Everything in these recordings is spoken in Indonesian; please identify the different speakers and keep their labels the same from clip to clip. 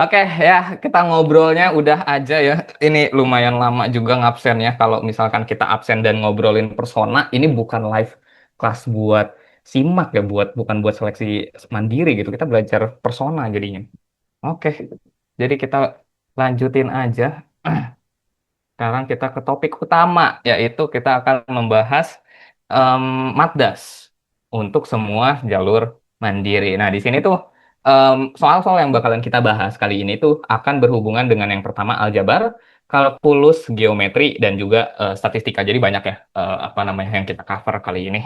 Speaker 1: Oke ya, kita ngobrolnya udah aja ya. Ini lumayan lama juga ngabsennya. Kalau misalkan kita absen dan ngobrolin persona, ini bukan live kelas buat simak ya, bukan buat seleksi mandiri gitu. Kita belajar persona jadinya. Oke, jadi kita lanjutin aja. Sekarang kita ke topik utama, yaitu kita akan membahas em, Matdas untuk semua jalur mandiri. Nah, di sini tuh soal-soal yang bakalan kita bahas kali ini tuh akan berhubungan dengan yang pertama aljabar, kalkulus, geometri, dan juga statistika. Jadi banyak ya apa namanya yang kita cover kali ini.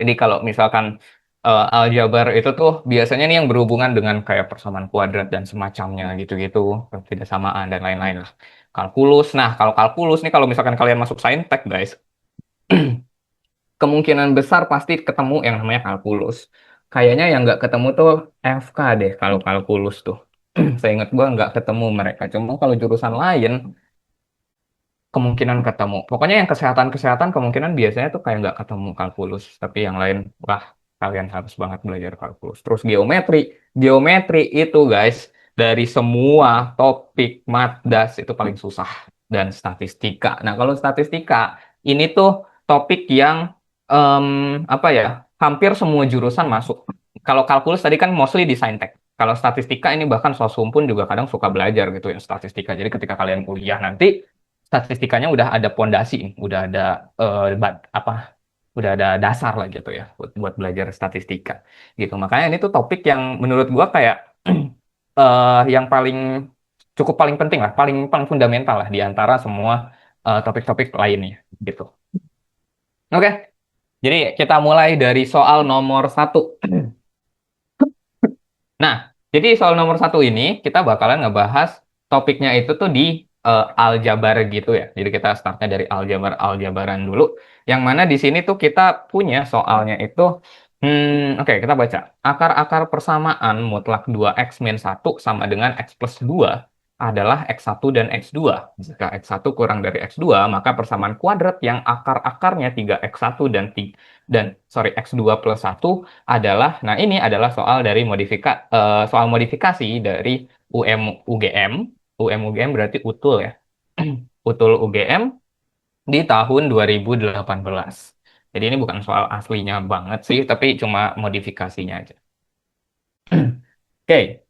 Speaker 1: Jadi kalau misalkan aljabar itu tuh biasanya nih yang berhubungan dengan kayak persamaan kuadrat dan semacamnya gitu-gitu, ketidaksamaan dan lain-lain lah. Kalkulus, nah kalau kalkulus nih kalau misalkan kalian masuk saintek guys, kemungkinan besar pasti ketemu yang namanya kalkulus. Kayaknya yang nggak ketemu tuh FK deh kalau kalkulus tuh. Saya ingat gua nggak ketemu mereka. Cuma kalau jurusan lain kemungkinan ketemu. Pokoknya yang kesehatan-kesehatan kemungkinan biasanya tuh kayak nggak ketemu kalkulus. Tapi yang lain, wah kalian harus banget belajar kalkulus. Terus geometri. Geometri itu guys, dari semua topik Matdas itu paling susah. Dan statistika. Nah kalau statistika, ini tuh topik yang, em, apa ya, hampir semua jurusan masuk. Kalau kalkulus tadi kan mostly di saintek. Kalau statistika ini bahkan sosum pun juga kadang suka belajar gitu ya statistika. Jadi ketika kalian kuliah nanti statistikanya udah ada pondasi, udah ada apa, udah ada dasar lah gitu ya buat belajar statistika gitu. Makanya ini tuh topik yang menurut gua kayak yang cukup paling penting lah, paling paling fundamental lah di antara semua topik-topik lainnya gitu. Oke, jadi kita mulai dari soal nomor satu. Nah, jadi soal nomor satu ini kita bakalan ngebahas topiknya itu tuh di aljabar gitu ya. Jadi kita startnya dari aljabaran dulu. Yang mana di sini tuh kita punya soalnya itu, oke kita baca. Akar-akar persamaan mutlak 2x-1 sama dengan x plus 2 adalah x1 dan x2. Jika x1 kurang dari x2, maka persamaan kuadrat yang akar-akarnya 3x1 dan sorry x2 plus 1 adalah, nah ini adalah soal modifikasi dari UM UGM. UM UGM berarti utul ya. Utul UGM di tahun 2018. Jadi ini bukan soal aslinya banget sih, tapi cuma modifikasinya aja. Oke,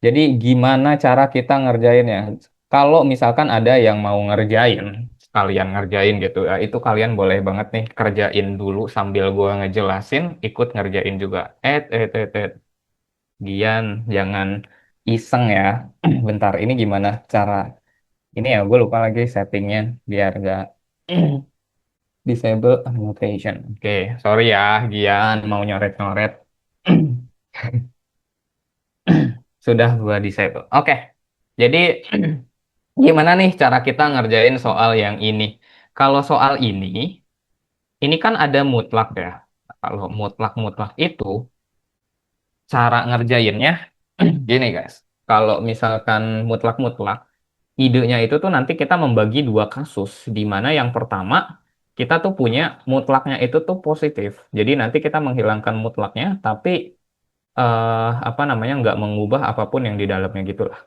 Speaker 1: jadi gimana cara kita ngerjainnya? Kalau misalkan ada yang mau ngerjain, kalian ngerjain gitu ya, itu kalian boleh banget nih kerjain dulu sambil gua ngejelasin, ikut ngerjain juga. Gian, jangan iseng ya. Bentar, ini gimana cara? Ini ya, gue lupa lagi settingnya biar gak disable annotation. Oke, sorry ya, Gian mau nyoret-nyoret. Sudah gue disable. Oke, jadi gimana nih cara kita ngerjain soal yang ini? Kalau soal ini kan ada mutlak ya. Kalau mutlak-mutlak itu, cara ngerjainnya gini guys. Kalau misalkan mutlak-mutlak, idenya itu tuh nanti kita membagi dua kasus, di mana yang pertama kita tuh punya mutlaknya itu tuh positif. Jadi nanti kita menghilangkan mutlaknya, tapi apa namanya nggak mengubah apapun yang di dalamnya gitu lah.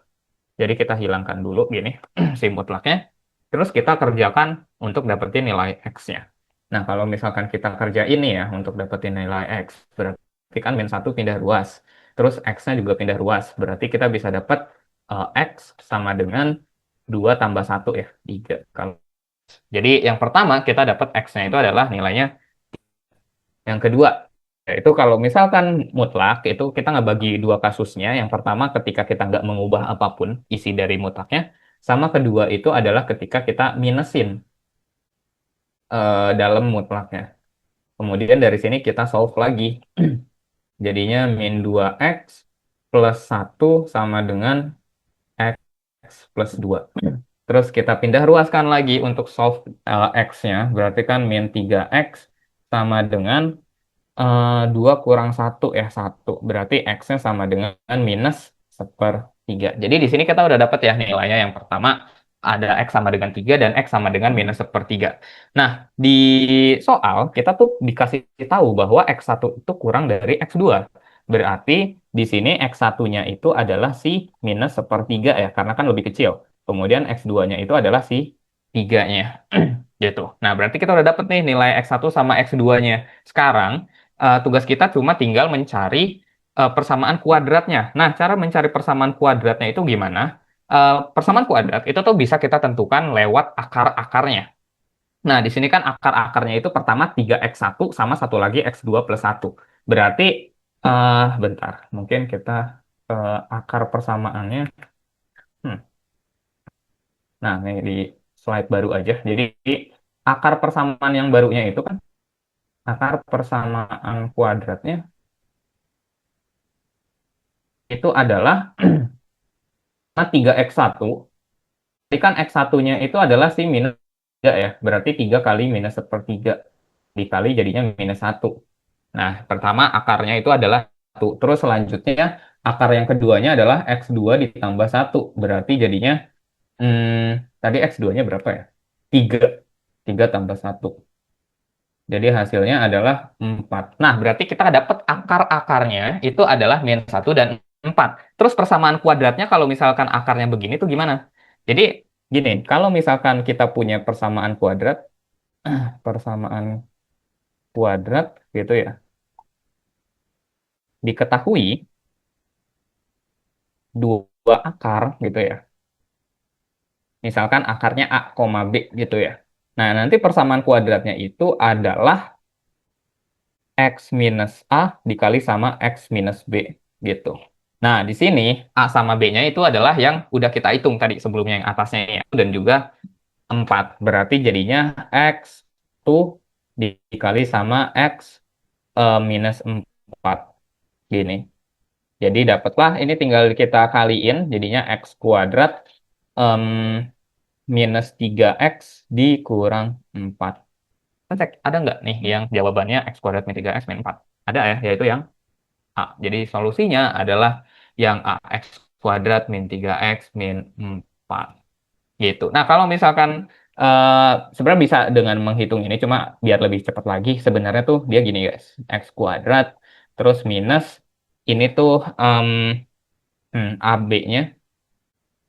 Speaker 1: Jadi kita hilangkan dulu gini si mutlaknya, terus kita kerjakan untuk dapetin nilai x-nya. Nah kalau misalkan kita kerja ini ya untuk dapetin nilai x, berarti kan min satu pindah ruas, terus x-nya juga pindah ruas, berarti kita bisa dapat x sama dengan 2 tambah satu ya, 3. Kalau jadi yang pertama kita dapat x-nya itu adalah nilainya. Yang kedua, yaitu kalau misalkan mutlak, itu kita nggak bagi dua kasusnya. Yang pertama ketika kita nggak mengubah apapun isi dari mutlaknya, sama kedua itu adalah ketika kita minusin dalam mutlaknya. Kemudian dari sini kita solve lagi. Jadinya min 2x plus 1 sama dengan x plus 2. Terus kita pindah ruaskan lagi untuk solve x-nya. Berarti kan min 3x sama dengan 2 kurang satu ya, satu. Berarti X-nya sama dengan minus sepertiga. Jadi di sini kita udah dapat ya nilainya. Yang pertama ada X sama dengan 3 dan X sama dengan minus sepertiga. Nah, di soal kita tuh dikasih tahu bahwa X1 itu kurang dari X2. Berarti di sini X1-nya itu adalah si minus sepertiga ya, karena kan lebih kecil. Kemudian X2-nya itu adalah si 3-nya. Gitu. Nah, berarti kita udah dapet nih nilai X1 sama X2-nya. Sekarang, tugas kita cuma tinggal mencari persamaan kuadratnya. Nah, cara mencari persamaan kuadratnya itu gimana? Persamaan kuadrat itu tuh bisa kita tentukan lewat akar-akarnya. Nah, di sini kan akar-akarnya itu pertama 3x1 sama satu lagi x2 plus 1. Berarti, bentar, mungkin kita akar persamaannya. Hmm, Nah, ini di slide baru aja. Jadi, akar persamaan yang barunya itu kan akar persamaan kuadratnya itu adalah 3x1. Jadi kan x1-nya itu adalah si minus 3 ya. Berarti 3 kali minus sepertiga. Dikali jadinya minus 1. Nah, pertama akarnya itu adalah 1. Terus selanjutnya akar yang keduanya adalah X2 ditambah 1. Berarti jadinya, tadi X2-nya berapa ya? 3. 3 tambah 1. Jadi hasilnya adalah 4. Nah, berarti kita dapat akar-akarnya itu adalah minus 1 dan 4. Terus persamaan kuadratnya kalau misalkan akarnya begini tuh gimana? Jadi gini, kalau misalkan kita punya persamaan kuadrat, persamaan kuadrat gitu ya, diketahui dua akar gitu ya. Misalkan akarnya A, B gitu ya. Nah, nanti persamaan kuadratnya itu adalah X minus A dikali sama X minus B gitu. Nah, di sini A sama B-nya itu adalah yang udah kita hitung tadi sebelumnya yang atasnya ya. Dan juga 4. Berarti jadinya X tuh dikali sama X minus 4. Gini. Jadi dapatlah ini tinggal kita kaliin jadinya X kuadrat em, minus 3x dikurang 4. Kita cek, ada nggak nih yang jawabannya x kuadrat min 3x min 4? Ada ya, yaitu yang A. Jadi solusinya adalah yang A, x kuadrat min 3x min 4. Gitu. Nah, kalau misalkan sebenarnya bisa dengan menghitung ini, cuma biar lebih cepat lagi, sebenarnya tuh dia gini guys, x kuadrat, terus minus, ini tuh AB-nya,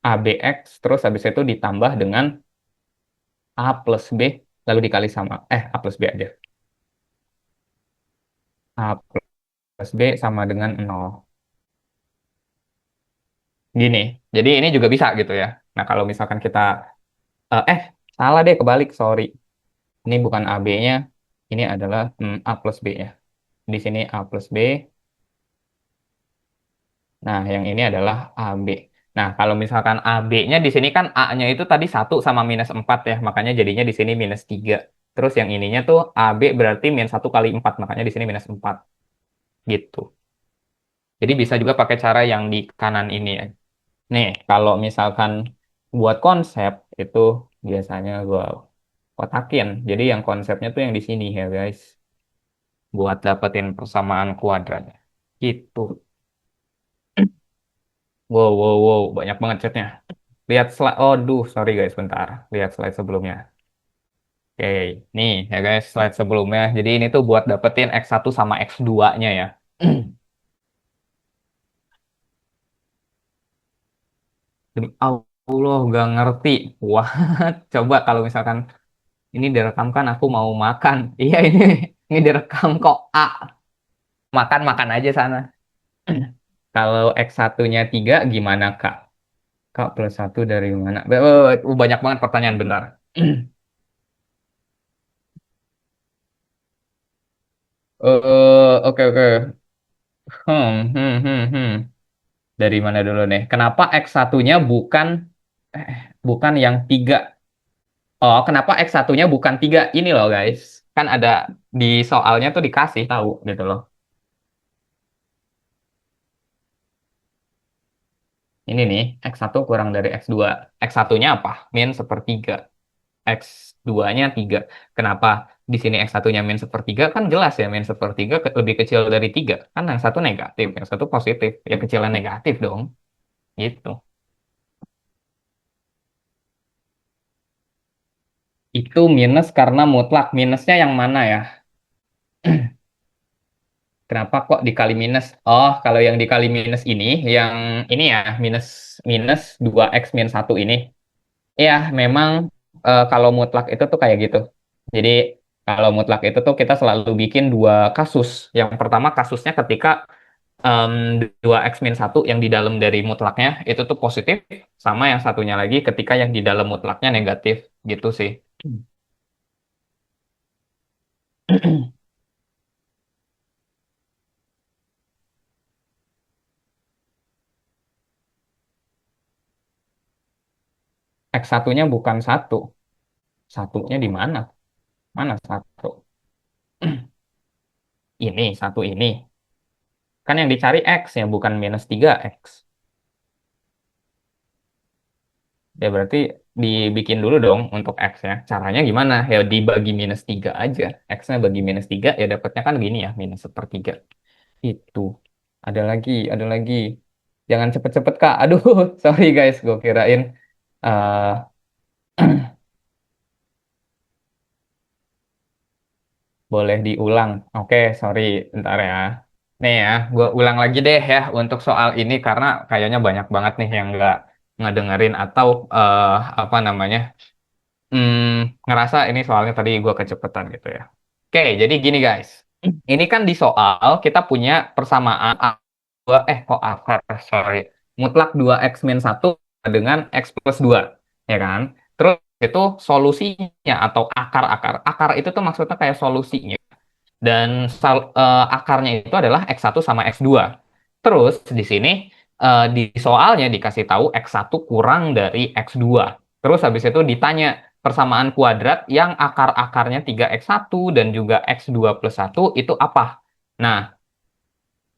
Speaker 1: ABX, terus habis itu ditambah dengan A plus B, lalu dikali sama, A plus B aja. A plus B sama dengan 0. Gini, jadi ini juga bisa gitu ya. Nah, kalau misalkan kita, salah deh, kebalik, sorry. Ini bukan AB-nya, ini adalah A plus B ya. Di sini A plus B, nah yang ini adalah AB. Nah, kalau misalkan AB-nya di sini kan A-nya itu tadi 1 sama minus 4 ya, makanya jadinya di sini minus 3. Terus yang ininya tuh AB berarti min 1 kali 4, makanya di sini minus 4. Gitu. Jadi bisa juga pakai cara yang di kanan ini ya. Nih, kalau misalkan buat konsep itu biasanya gue kotakin. Jadi yang konsepnya tuh yang di sini ya guys. Buat dapetin persamaan kuadratnya. Gitu. Wow, wow, wow. Banyak banget chatnya. Lihat slide. Oh, duh, sorry guys, bentar. Lihat slide sebelumnya. Oke, nih ya guys, slide sebelumnya. Jadi ini tuh buat dapetin X1 sama X2-nya ya. Demi Allah, gak ngerti. Wah, coba kalau misalkan ini direkam kan aku mau makan. Iya ini direkam kok A. Makan makan aja sana. Kalau X1-nya 3 gimana Kak? Kak plus 1 dari mana? Banyak banget pertanyaan bentar. Oke oke. Hmm. Dari mana dulu nih? Kenapa X1-nya bukan yang 3? Oh, kenapa X1-nya bukan 3? Ini loh guys. Kan ada di soalnya tuh dikasih tahu gitu loh. Ini nih, X1 kurang dari X2. X1-nya apa? Min sepertiga. X2-nya 3. Kenapa di sini X1-nya min sepertiga? Kan jelas ya, min sepertiga lebih kecil dari 3. Kan yang satu negatif, yang satu positif. Ya kecilan negatif dong. Gitu. Itu minus karena mutlak. Minusnya yang mana ya? Kenapa kok dikali minus? Oh, kalau yang dikali minus ini, yang ini ya, minus minus 2x min 1 ini. Ya, memang kalau mutlak itu tuh kayak gitu. Jadi, kalau mutlak itu tuh kita selalu bikin dua kasus. Yang pertama kasusnya ketika em, 2x min 1 yang di dalam dari mutlaknya itu tuh positif, sama yang satunya lagi ketika yang di dalam mutlaknya negatif. Gitu sih. X satunya bukan satu. Satunya di mana? Mana satu? Ini, satu ini. Kan yang dicari X ya, bukan minus 3x. Ya berarti dibikin dulu dong untuk X-nya. Caranya gimana? Ya dibagi minus 3 aja. X-nya bagi minus 3 ya dapatnya kan gini ya, minus sepertiga. Itu. Ada lagi, ada lagi. Jangan cepet-cepet, Kak. Aduh, sorry guys. Gue kirain eh boleh diulang. Oke, sorry. Bentar ya. Nih ya, gue ulang lagi deh ya untuk soal ini karena kayaknya banyak banget nih yang nggak ngedengerin atau apa namanya ngerasa ini soalnya tadi gue kecepatan gitu ya. Oke, jadi gini guys. Ini kan di soal kita punya persamaan dua kok akar, sorry. Mutlak 2x min 1 dengan x plus 2, ya kan? Terus itu solusinya atau akar-akar. Akar itu tuh maksudnya kayak solusinya. Dan akarnya itu adalah x1 sama x2. Terus di sini di soalnya dikasih tahu x1 kurang dari x2. Terus habis itu ditanya persamaan kuadrat yang akar-akarnya 3x1 dan juga x2 plus 1 itu apa? Nah,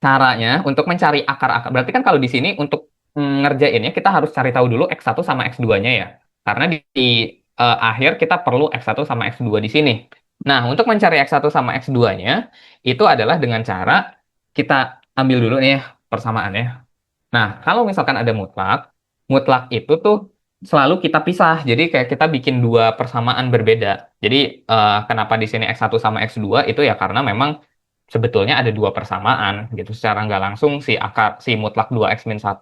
Speaker 1: caranya untuk mencari akar-akar, berarti kan kalau di sini untuk ngerjainnya kita harus cari tahu dulu x1 sama x2-nya ya. Karena di akhir kita perlu x1 sama x2 di sini. Nah, untuk mencari x1 sama x2-nya itu adalah dengan cara kita ambil dulu nih ya persamaannya. Nah, kalau misalkan ada mutlak, mutlak itu tuh selalu kita pisah. Jadi kayak kita bikin dua persamaan berbeda. Jadi kenapa di sini x1 sama x2 itu ya karena memang sebetulnya ada dua persamaan gitu. Secara nggak langsung si mutlak 2x min 1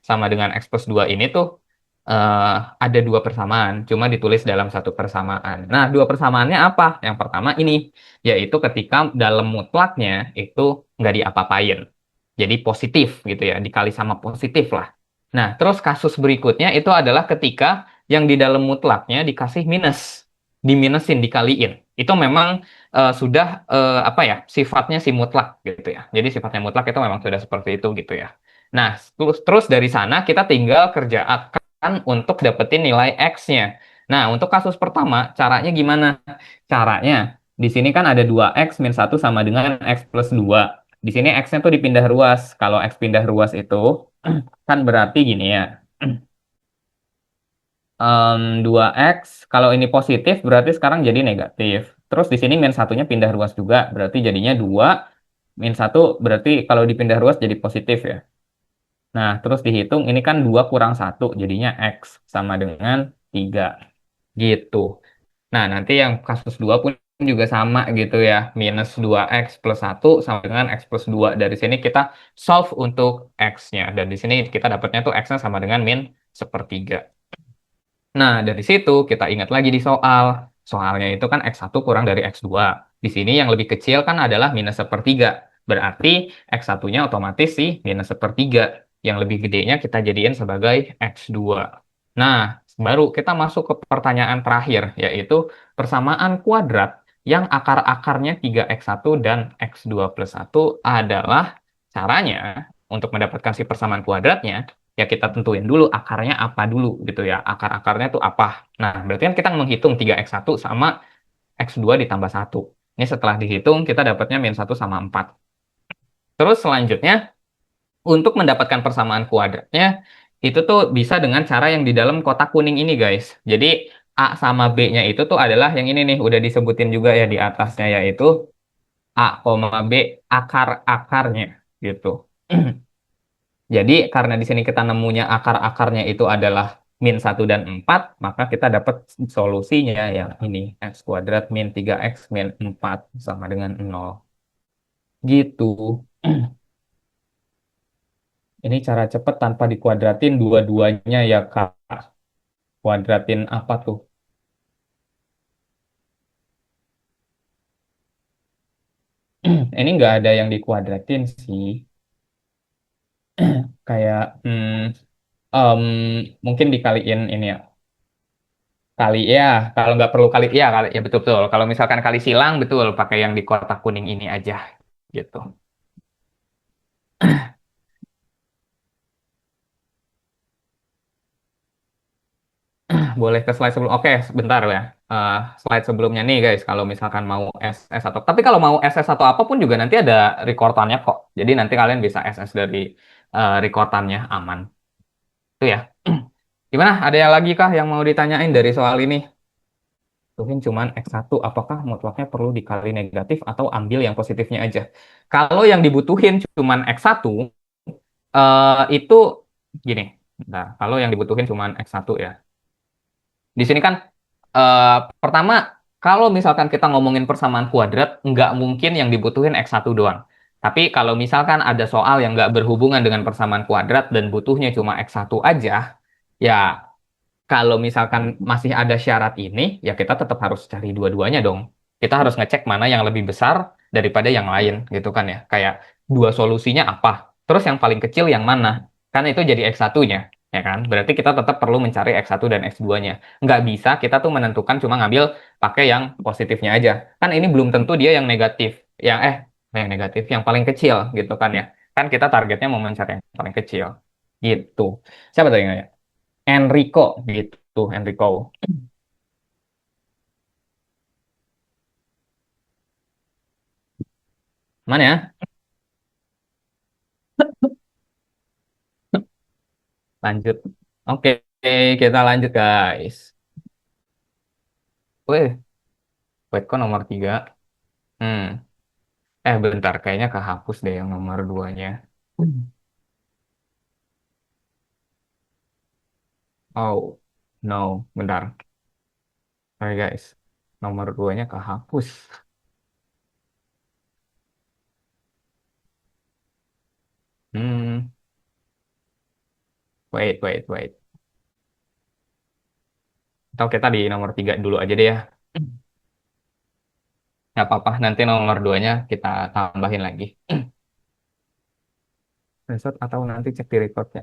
Speaker 1: sama dengan x plus 2 ini tuh eh, ada dua persamaan, cuma ditulis dalam satu persamaan. Nah, dua persamaannya apa? Yang pertama ini, yaitu ketika dalam mutlaknya itu nggak diapa-apain. Jadi positif gitu ya, dikali sama positif lah. Nah, terus kasus berikutnya itu adalah ketika yang di dalam mutlaknya dikasih minus, diminusin, dikaliin. Itu memang sudah apa ya, sifatnya si mutlak gitu ya. Jadi sifatnya mutlak itu memang sudah seperti itu gitu ya. Nah, terus dari sana kita tinggal kerjakan untuk dapetin nilai X-nya. Nah, untuk kasus pertama, caranya gimana? Caranya, di sini kan ada 2x min 1 sama dengan x plus 2. Di sini x-nya tuh dipindah ruas. Kalau x pindah ruas itu kan berarti gini ya. 2x, kalau ini positif berarti sekarang jadi negatif. Terus di sini min satunya pindah ruas juga, berarti jadinya 2 min 1 berarti kalau dipindah ruas jadi positif ya. Nah, terus dihitung ini kan 2 kurang 1 jadinya x sama dengan 3. Gitu. Nah, nanti yang kasus 2 pun juga sama gitu ya. Minus 2x plus 1 sama dengan x plus 2. Dari sini kita solve untuk x-nya. Dan di sini kita dapatnya tuh x-nya sama dengan min sepertiga. Nah, dari situ kita ingat lagi di soal. Soalnya itu kan x1 kurang dari x2. Di sini yang lebih kecil kan adalah minus sepertiga. Berarti x1-nya otomatis sih minus sepertiga. Yang lebih gedenya kita jadiin sebagai x2. Nah, baru kita masuk ke pertanyaan terakhir, yaitu persamaan kuadrat yang akar-akarnya 3x1 dan x2 plus 1 adalah caranya untuk mendapatkan si persamaan kuadratnya ya kita tentuin dulu akarnya apa dulu gitu ya. Akar-akarnya tuh apa. Nah, berarti kan kita menghitung 3x1 sama x2 ditambah 1. Ini setelah dihitung kita dapatnya min 1 sama 4. Terus selanjutnya untuk mendapatkan persamaan kuadratnya itu tuh bisa dengan cara yang di dalam kotak kuning ini guys. Jadi A sama B-nya itu tuh adalah yang ini nih udah disebutin juga ya di atasnya yaitu A, B akar-akarnya gitu. Jadi karena di sini kita nemunya akar-akarnya itu adalah min 1 dan 4, maka kita dapat solusinya yang ini, x kuadrat min 3x min 4 sama dengan 0. Gitu. Ini cara cepet tanpa dikuadratin dua-duanya ya, Kak. Kuadratin apa tuh? Ini nggak ada yang dikuadratin sih. Kayak em, mungkin dikaliin ini ya. Kali ya, kalau nggak perlu kali ya, kali ya betul betul. Kalau misalkan kali silang betul pakai yang di kotak kuning ini aja gitu. Boleh ke slide sebelum. Oke, sebentar ya. Slide sebelumnya nih guys, kalau misalkan mau SS atau tapi kalau mau SS atau apapun juga nanti ada recordannya kok. Jadi nanti kalian bisa SS dari recordannya aman. Itu ya. Gimana? Ada yang lagi kah yang mau ditanyain dari soal ini? Mungkin cuman X1, apakah mutlaknya perlu dikali negatif atau ambil yang positifnya aja? Kalau yang dibutuhin cuman X1, itu gini. Nah, kalau yang dibutuhin cuman X1 ya. Di sini kan pertama, kalau misalkan kita ngomongin persamaan kuadrat, nggak mungkin yang dibutuhin X1 doang. Tapi kalau misalkan ada soal yang nggak berhubungan dengan persamaan kuadrat dan butuhnya cuma X1 aja, ya kalau misalkan masih ada syarat ini, ya kita tetap harus cari dua-duanya dong. Kita harus ngecek mana yang lebih besar daripada yang lain, gitu kan ya. Kayak dua solusinya apa, terus yang paling kecil yang mana. Kan itu jadi X1-nya, ya kan? Berarti kita tetap perlu mencari X1 dan X2-nya. Nggak bisa kita tuh menentukan cuma ngambil pakai yang positifnya aja. Kan ini belum tentu dia yang negatif. Yang negatif, yang paling kecil, gitu kan ya. Kan kita targetnya mau mencari yang paling kecil. Gitu. Siapa tadi yang nanya? Enrico gitu, Enrico. Mana ya? Lanjut. Oke, kita lanjut guys. Wih, wait kok nomor 3? Hmm. Bentar, kayaknya kehapus deh yang nomor duanya. Hmm. Oh, no, bentar. Sorry guys, nomor duanya kehapus. Hmm, wait. Atau kita di nomor 3 dulu aja deh ya. Nggak apa-apa, nanti nomor duanya kita tambahin lagi. Screenshot atau nanti cek di recordnya.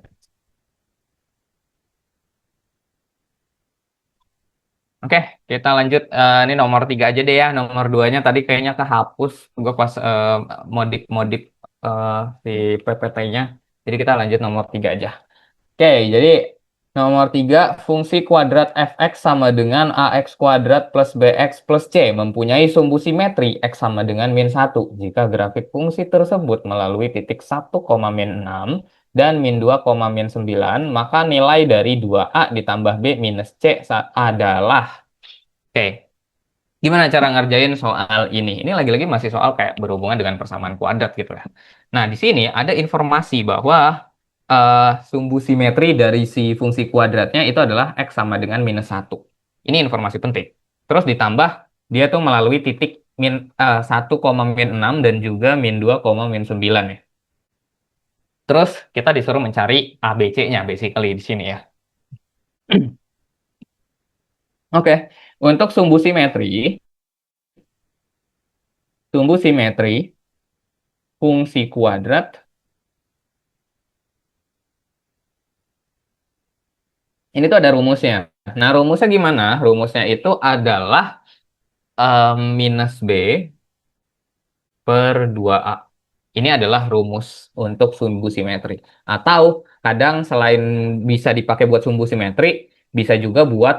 Speaker 1: Oke, kita lanjut. Ini nomor 3 aja deh ya. Nomor duanya tadi kayaknya kehapus. Gue pas modif-modif eh, si PPT-nya. Jadi kita lanjut nomor 3 aja. Oke, jadi nomor 3 fungsi kuadrat fx sama dengan ax kuadrat plus bx plus c mempunyai sumbu simetri x sama dengan min 1 jika grafik fungsi tersebut melalui titik 1, min 6 dan min 2, min 9, maka nilai dari 2a ditambah b minus c adalah. Oke, gimana cara ngerjain soal ini? Ini lagi-lagi masih soal kayak berhubungan dengan persamaan kuadrat gitu ya. Nah, di sini ada informasi bahwa sumbu simetri dari si fungsi kuadratnya itu adalah x sama dengan minus 1. Ini informasi penting. Terus ditambah, dia tuh melalui titik 1, min 6 dan juga min 2, min 9 ya. Terus kita disuruh mencari ABC-nya, basically di sini ya. Oke, untuk sumbu simetri fungsi kuadrat. Ini tuh ada rumusnya. Nah, rumusnya gimana? Rumusnya itu adalah minus B per 2A. Ini adalah rumus untuk sumbu simetri. Atau kadang selain bisa dipakai buat sumbu simetri, bisa juga buat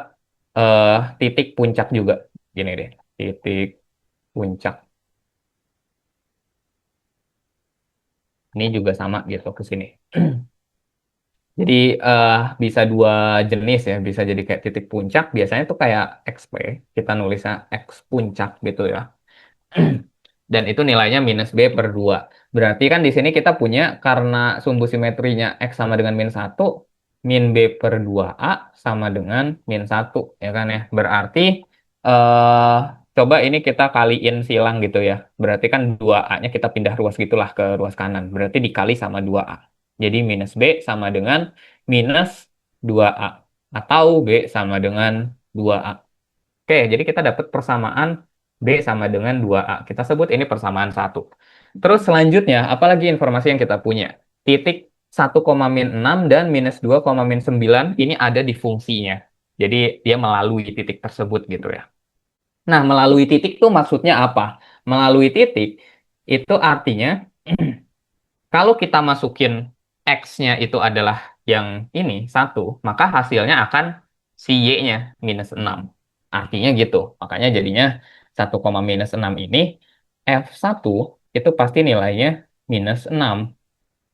Speaker 1: eh, titik puncak juga. Gini deh, titik puncak. Ini juga sama gitu ke sini. Jadi bisa dua jenis ya, bisa jadi kayak titik puncak. Biasanya tuh kayak XP, kita nulisnya X puncak gitu ya. Dan itu nilainya minus B per 2. Berarti kan di sini kita punya karena sumbu simetrinya X sama dengan min 1, min B per 2A sama dengan min 1. Ya kan ya. Berarti eh Coba ini kita kaliin silang gitu ya. Berarti kan 2A-nya kita pindah ruas gitulah ke ruas kanan. Berarti dikali sama 2A. Jadi minus B sama dengan minus 2A. Atau B sama dengan 2A. Oke, jadi kita dapat persamaan B sama dengan 2A. Kita sebut ini persamaan satu. Terus selanjutnya, apalagi informasi yang kita punya? Titik 1,-6 dan minus 2,-9 ini ada di fungsinya. Jadi dia melalui titik tersebut gitu ya. Nah, melalui titik itu maksudnya apa? Melalui titik itu artinya kalau kita masukin X-nya itu adalah yang ini, satu, maka hasilnya akan si Y-nya minus 6. Artinya gitu. Makanya jadinya 1,-6 ini F1 itu pasti nilainya minus 6.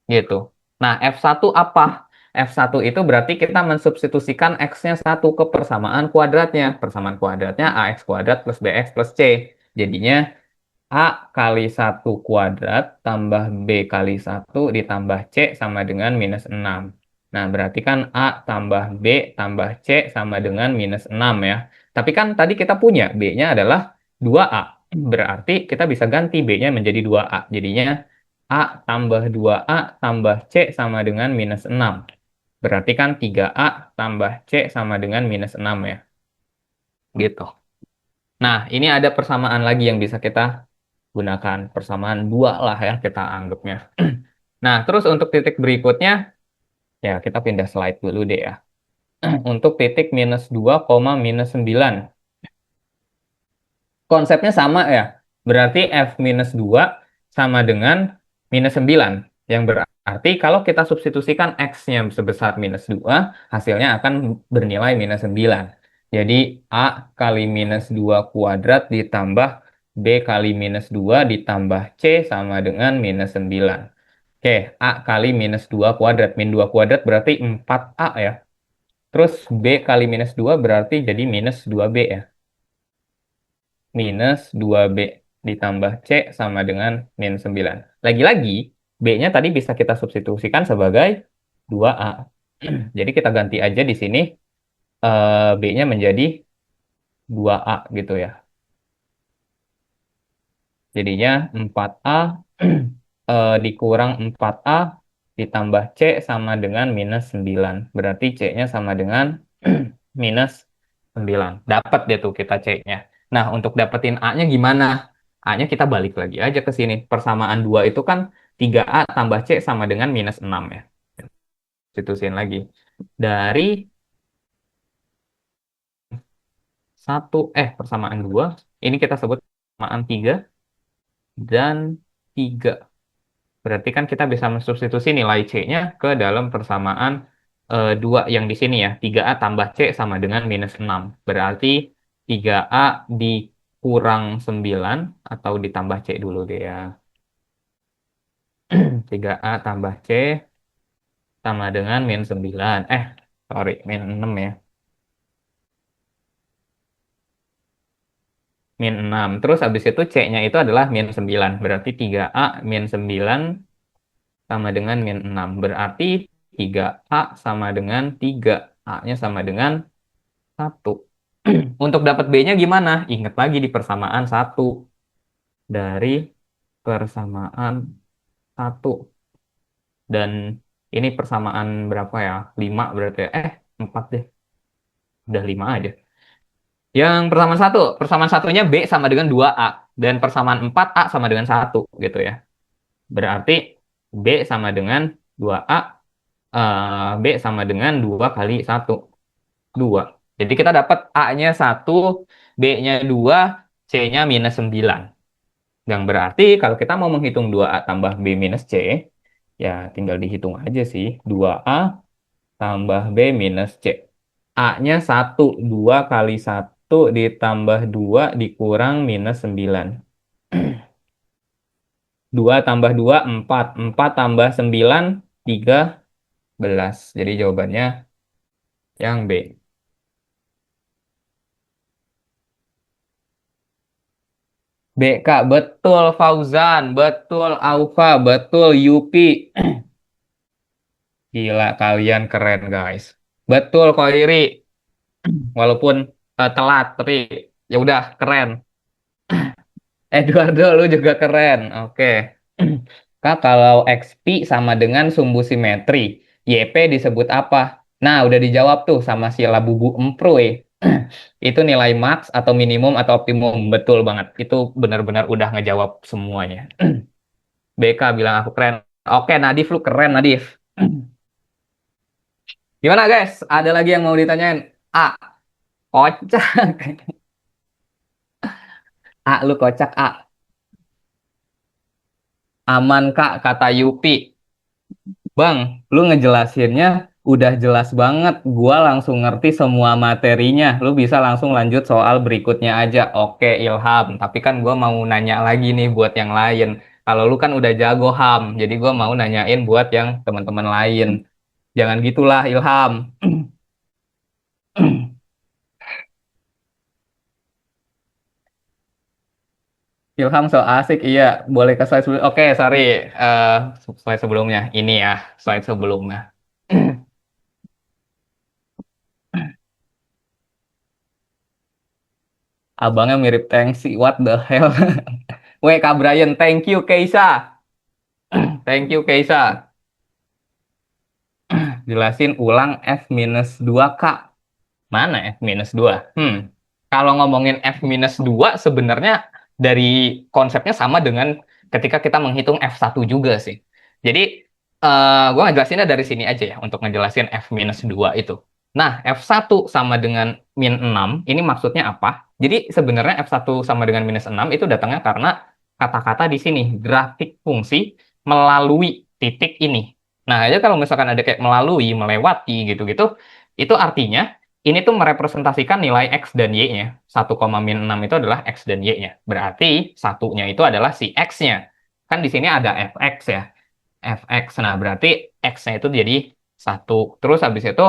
Speaker 1: Gitu. Nah, F1 apa? F1 itu berarti kita mensubstitusikan X-nya satu ke persamaan kuadratnya. Persamaan kuadratnya AX kuadrat plus BX plus C. Jadinya A kali satu kuadrat tambah B kali satu ditambah C sama dengan minus 6. Nah, berarti kan A tambah B tambah C sama dengan minus 6 ya. Tapi kan tadi kita punya B-nya adalah 2A. Berarti kita bisa ganti B-nya menjadi 2A. Jadinya A tambah 2A tambah C sama dengan minus 6. Berarti kan 3A tambah C sama dengan minus 6 ya. Gitu. Nah, ini ada persamaan lagi yang bisa kita gunakan. Persamaan dua lah ya kita anggapnya. Nah, terus untuk titik berikutnya, ya kita pindah slide dulu deh ya. Untuk titik minus 2,-9. Konsepnya sama ya. Berarti F minus 2 sama dengan minus 9. Yang berarti kalau kita substitusikan X-nya sebesar minus 2, hasilnya akan bernilai minus 9. Jadi A kali minus 2 kuadrat ditambah B kali minus 2 ditambah C sama dengan minus 9. Oke, A kali minus 2 kuadrat. Min 2 kuadrat berarti 4A ya. Terus B kali minus 2 berarti jadi minus 2B ya. Minus 2B ditambah C sama dengan min 9. Lagi-lagi, B-nya tadi bisa kita substitusikan sebagai 2A. Jadi kita ganti aja di sini B-nya menjadi 2A gitu ya. Jadinya 4A dikurang 4A ditambah C sama dengan minus 9. Berarti C-nya sama dengan minus 9. Dapat deh tuh kita C-nya. Nah, untuk dapetin A-nya gimana? A-nya kita balik lagi aja ke sini. Persamaan 2 itu kan 3A tambah C sama dengan minus 6 ya. Substitusin lagi. Dari persamaan 2, ini kita sebut persamaan 3 dan 3. Berarti kan kita bisa mensubstitusi nilai C-nya ke dalam persamaan 2 yang di sini ya. 3A tambah C sama dengan minus 6. Berarti 3A dikurang 9 atau ditambah C dulu deh ya. 3A tambah C sama dengan min 9. Sorry, min 6 ya. Min 6. Terus habis itu C-nya itu adalah min 9. Berarti 3A min 9 sama dengan min 6. Berarti 3A sama dengan 3. A-nya sama dengan 1. Untuk dapat B-nya gimana? Ingat lagi di persamaan 1. Dari persamaan 1. Dan ini persamaan berapa ya? 5 berarti ya. 4 deh. Udah 5 aja. Yang persamaan 1. Persamaan satunya B sama dengan 2A. Dan persamaan 4 A sama dengan 1 gitu ya. Berarti B sama dengan 2A. B sama dengan 2 kali 1. 2. Jadi kita dapat A-nya 1, B-nya 2, C-nya minus 9. Yang berarti kalau kita mau menghitung 2A tambah B minus C, ya tinggal dihitung aja sih. 2A tambah B minus C. A-nya 1, 2 kali 1 ditambah 2 dikurang minus 9. 2 tambah 2, 4. 4 tambah 9, 13. Jadi jawabannya yang B. BK, betul Fauzan, betul Aufa, betul Yupi. Gila, kalian keren guys. Betul kok Iri, walaupun telat, tapi ya udah keren. Eduardo, lu juga keren. Oke. Kak, kalau XP sama dengan sumbu simetri, YP disebut apa? Nah, udah dijawab tuh sama si Labubu Emproy. Itu nilai max atau minimum atau optimum. Betul banget. Itu benar-benar udah ngejawab semuanya. BK bilang aku keren. Oke, Nadif, lu keren, Nadif. Gimana, guys? Ada lagi yang mau ditanyain? A, kocak. A, lu kocak, A. Aman, Kak, kata Yupi. Bang, lu ngejelasinnya udah jelas banget. Gua langsung ngerti semua materinya. Lu bisa langsung lanjut soal berikutnya aja. Oke, Ilham. Tapi kan gua mau nanya lagi nih buat yang lain. Kalau lu kan udah jago, Ham. Jadi gua mau nanyain buat yang teman-teman lain. Jangan gitulah, Ilham. Ilham so asik, iya. Boleh ke slide sebelum. Oke, sorry. Eh, slide sebelumnya. Ini ya, slide sebelumnya. Abangnya mirip Tengsi. What the hell? WK Brian, thank you Keisa. Thank you Keisa. Jelasin ulang F minus 2K. Mana F minus 2? Kalau ngomongin F minus 2 sebenarnya dari konsepnya sama dengan ketika kita menghitung F1 juga sih. Jadi gue ngejelasinnya dari sini aja ya untuk ngejelasin F minus 2 itu. Nah, F1 sama dengan min 6, ini maksudnya apa? Jadi sebenarnya F1 sama dengan minus 6 itu datangnya karena kata-kata di sini, grafik fungsi melalui titik ini. Nah, aja kalau misalkan ada kayak melalui, melewati gitu-gitu, itu artinya ini tuh merepresentasikan nilai X dan Y-nya. 1,-6 itu adalah X dan Y-nya. Berarti satunya itu adalah si X-nya. Kan di sini ada fx ya. Fx. Nah, berarti X-nya itu jadi 1. Terus habis itu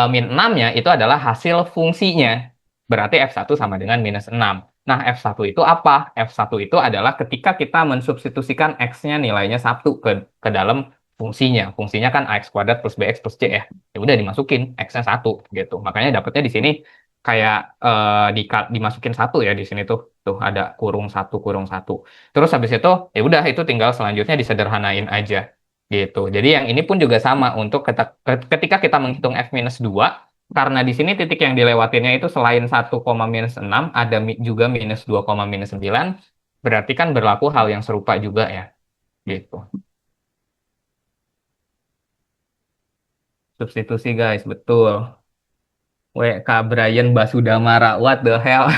Speaker 1: min 6-nya itu adalah hasil fungsinya. Berarti F1 sama dengan minus 6. Nah, F1 itu apa? F1 itu adalah ketika kita mensubstitusikan X-nya nilainya 1 ke dalam fungsinya. Fungsinya kan AX kuadrat plus BX plus C ya. Ya udah dimasukin X-nya 1 gitu. Makanya dapetnya di sini kayak dimasukin 1 ya di sini tuh. Tuh ada kurung 1 kurung 1. Terus habis itu ya udah itu tinggal selanjutnya disederhanain aja gitu. Jadi yang ini pun juga sama untuk ketika kita menghitung F minus 2 karena di sini titik yang dilewatinnya itu selain 1,-6 ada juga minus 2,-9 berarti kan berlaku hal yang serupa juga ya gitu. Substitusi guys, betul. WK Brian Basudamara, what the hell?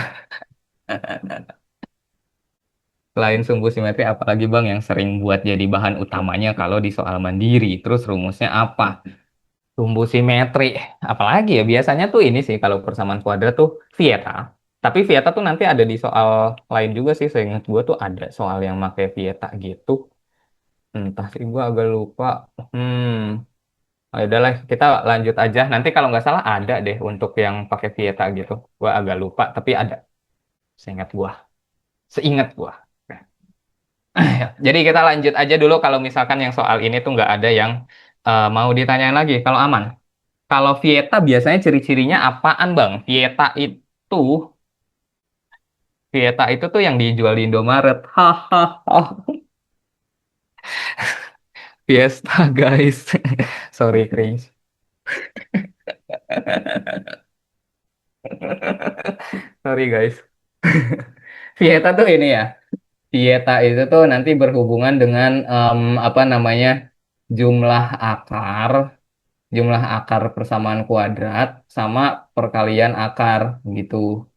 Speaker 1: Selain sumbu simetri, apalagi Bang yang sering buat jadi bahan utamanya kalau di soal mandiri? Terus rumusnya apa? Sumbu simetri, apalagi ya biasanya tuh ini sih kalau persamaan kuadrat tuh Vieta. Tapi Vieta tuh nanti ada di soal lain juga sih, seingat gue tuh ada soal yang pakai Vieta gitu. Entah sih gue agak lupa. Ya udahlah kita lanjut aja. Nanti kalau nggak salah ada deh untuk yang pakai Vieta gitu. Gue agak lupa, tapi ada. Seingat gue, seingat gue. Jadi kita lanjut aja dulu kalau misalkan yang soal ini tuh nggak ada yang mau ditanyain lagi. Kalau aman. Kalau Vieta biasanya ciri-cirinya apaan, Bang? Vieta itu tuh yang dijual di Indomaret. Hahaha. Fiesta, guys. Sorry, cringe. Sorry, guys. Vieta tuh ini ya. Vieta itu tuh nanti berhubungan dengan apa namanya? Jumlah akar, jumlah akar persamaan kuadrat sama perkalian akar gitu.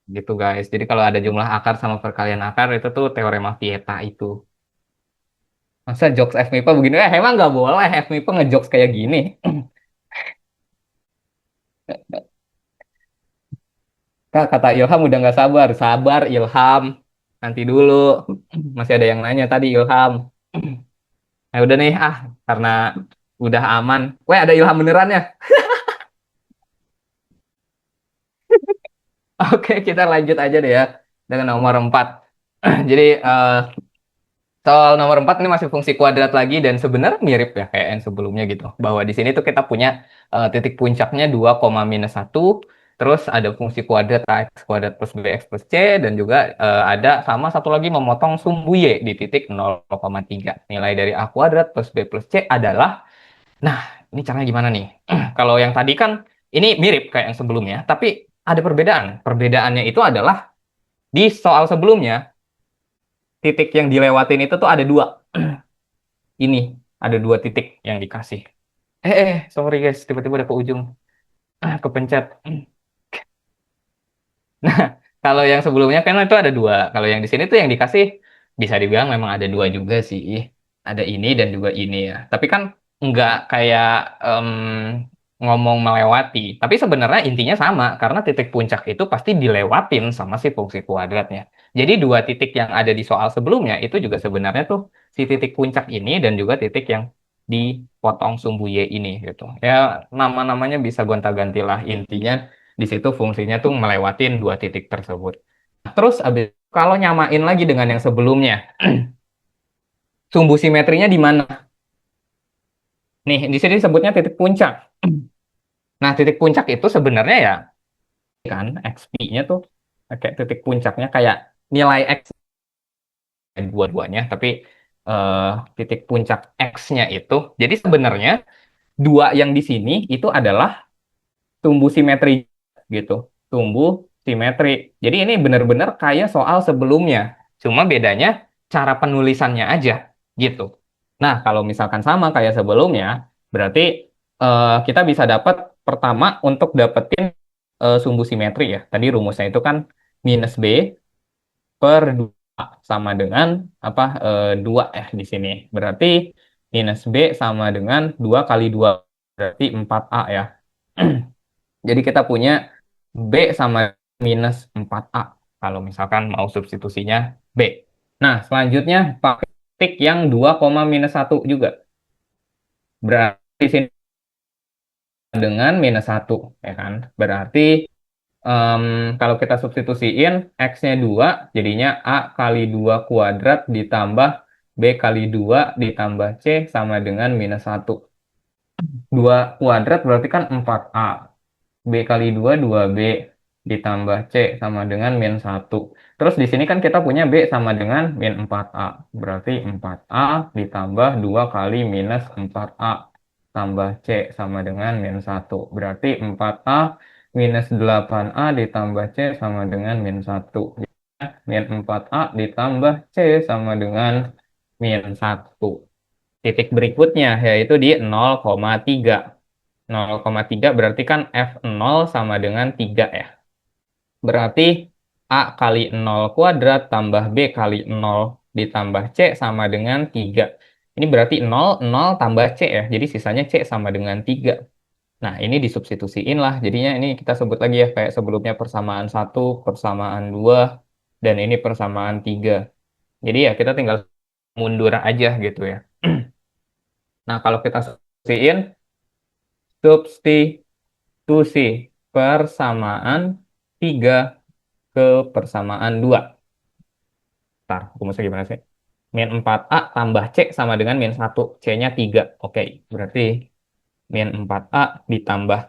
Speaker 1: Gitu, guys. Jadi kalau ada jumlah akar sama perkalian akar itu tuh teorema Vieta itu. Masa jokes FMIPA begini? Emang nggak boleh FMIPA ngejokes kayak gini. Kak, kata Ilham udah nggak sabar. Sabar, Ilham. Nanti dulu. Masih ada yang nanya tadi, Ilham. Nah, udah nih, karena udah aman. Weh, ada Ilham beneran ya? Oke, kita lanjut aja deh ya. Dengan nomor 4. Jadi, soal nomor 4 ini masih fungsi kuadrat lagi dan sebenarnya mirip ya kayak yang sebelumnya gitu. Bahwa di sini tuh kita punya titik puncaknya 2, minus 1. Terus ada fungsi kuadrat X kuadrat plus BX plus C, dan juga ada sama satu lagi memotong sumbu Y di titik 0,3. Nilai dari A kuadrat plus B plus C adalah, nah ini caranya gimana nih? Kalau yang tadi kan ini mirip kayak yang sebelumnya, tapi ada perbedaan. Perbedaannya itu adalah di soal sebelumnya, titik yang dilewatin itu tuh ada dua. Ini ada dua titik yang dikasih. Sorry guys, tiba-tiba udah ke ujung. Kepencet. Nah, kalau yang sebelumnya kan itu ada dua. Kalau yang di sini tuh yang dikasih bisa dibilang memang ada dua juga sih. Ada ini dan juga ini ya. Tapi kan nggak kayak em, ngomong melewati. Tapi sebenarnya intinya sama karena titik puncak itu pasti dilewatin sama si fungsi kuadratnya. Jadi dua titik yang ada di soal sebelumnya itu juga sebenarnya tuh si titik puncak ini dan juga titik yang dipotong sumbu Y ini gitu. Ya nama-namanya bisa gonta-ganti lah, intinya di situ fungsinya tuh melewatin dua titik tersebut. Terus kalau nyamain lagi dengan yang sebelumnya, sumbu simetrinya di mana? Nih, di sini disebutnya titik puncak. Nah, titik puncak itu sebenarnya ya kan XP-nya tuh kayak titik puncaknya kayak nilai X dua-duanya, tapi eh, titik puncak X-nya itu. Jadi sebenarnya dua yang di sini itu adalah tumbuh simetri gitu. Tumbuh simetri. Jadi ini benar-benar kayak soal sebelumnya. Cuma bedanya cara penulisannya aja gitu. Nah, kalau misalkan sama kayak sebelumnya, berarti kita bisa dapat pertama untuk dapetin sumbu simetri ya. Tadi rumusnya itu kan minus B per 2 sama dengan apa 2 ya di sini. Berarti minus B sama dengan 2 kali 2 berarti 4A ya. Jadi kita punya B sama minus 4A kalau misalkan mau substitusinya B. Nah, selanjutnya pakai titik yang 2, minus 1 juga. Berarti di sini dengan minus 1, ya kan? Berarti em, kalau kita substitusiin X-nya 2, jadinya A kali 2 kuadrat ditambah B kali 2 ditambah C sama dengan minus 1. 2 kuadrat berarti kan 4A. B kali 2 2B ditambah C sama dengan min 1. Terus di sini kan kita punya B sama dengan min 4A. Berarti 4A ditambah 2 kali minus 4A tambah C sama dengan min 1. Berarti 4A minus 8A ditambah C sama dengan min 1. Min 4A ditambah C sama dengan min 1. Titik berikutnya yaitu di 0,3. 0,3 berarti kan F0 sama dengan 3 ya. Berarti A kali 0 kuadrat tambah B kali 0 ditambah C sama dengan 3. Ini berarti 0, 0 tambah C ya. Jadi sisanya C sama dengan 3. Nah, ini disubstitusiin lah. Jadinya ini kita sebut lagi ya kayak sebelumnya persamaan 1, persamaan 2, dan ini persamaan 3. Jadi ya kita tinggal mundur aja gitu ya. Nah, kalau kita substitusiin, substitusi persamaan 3 ke persamaan 2. Ntar, rumusnya gimana sih? Min 4A tambah C sama dengan min 1. C-nya 3. Oke, berarti min 4A ditambah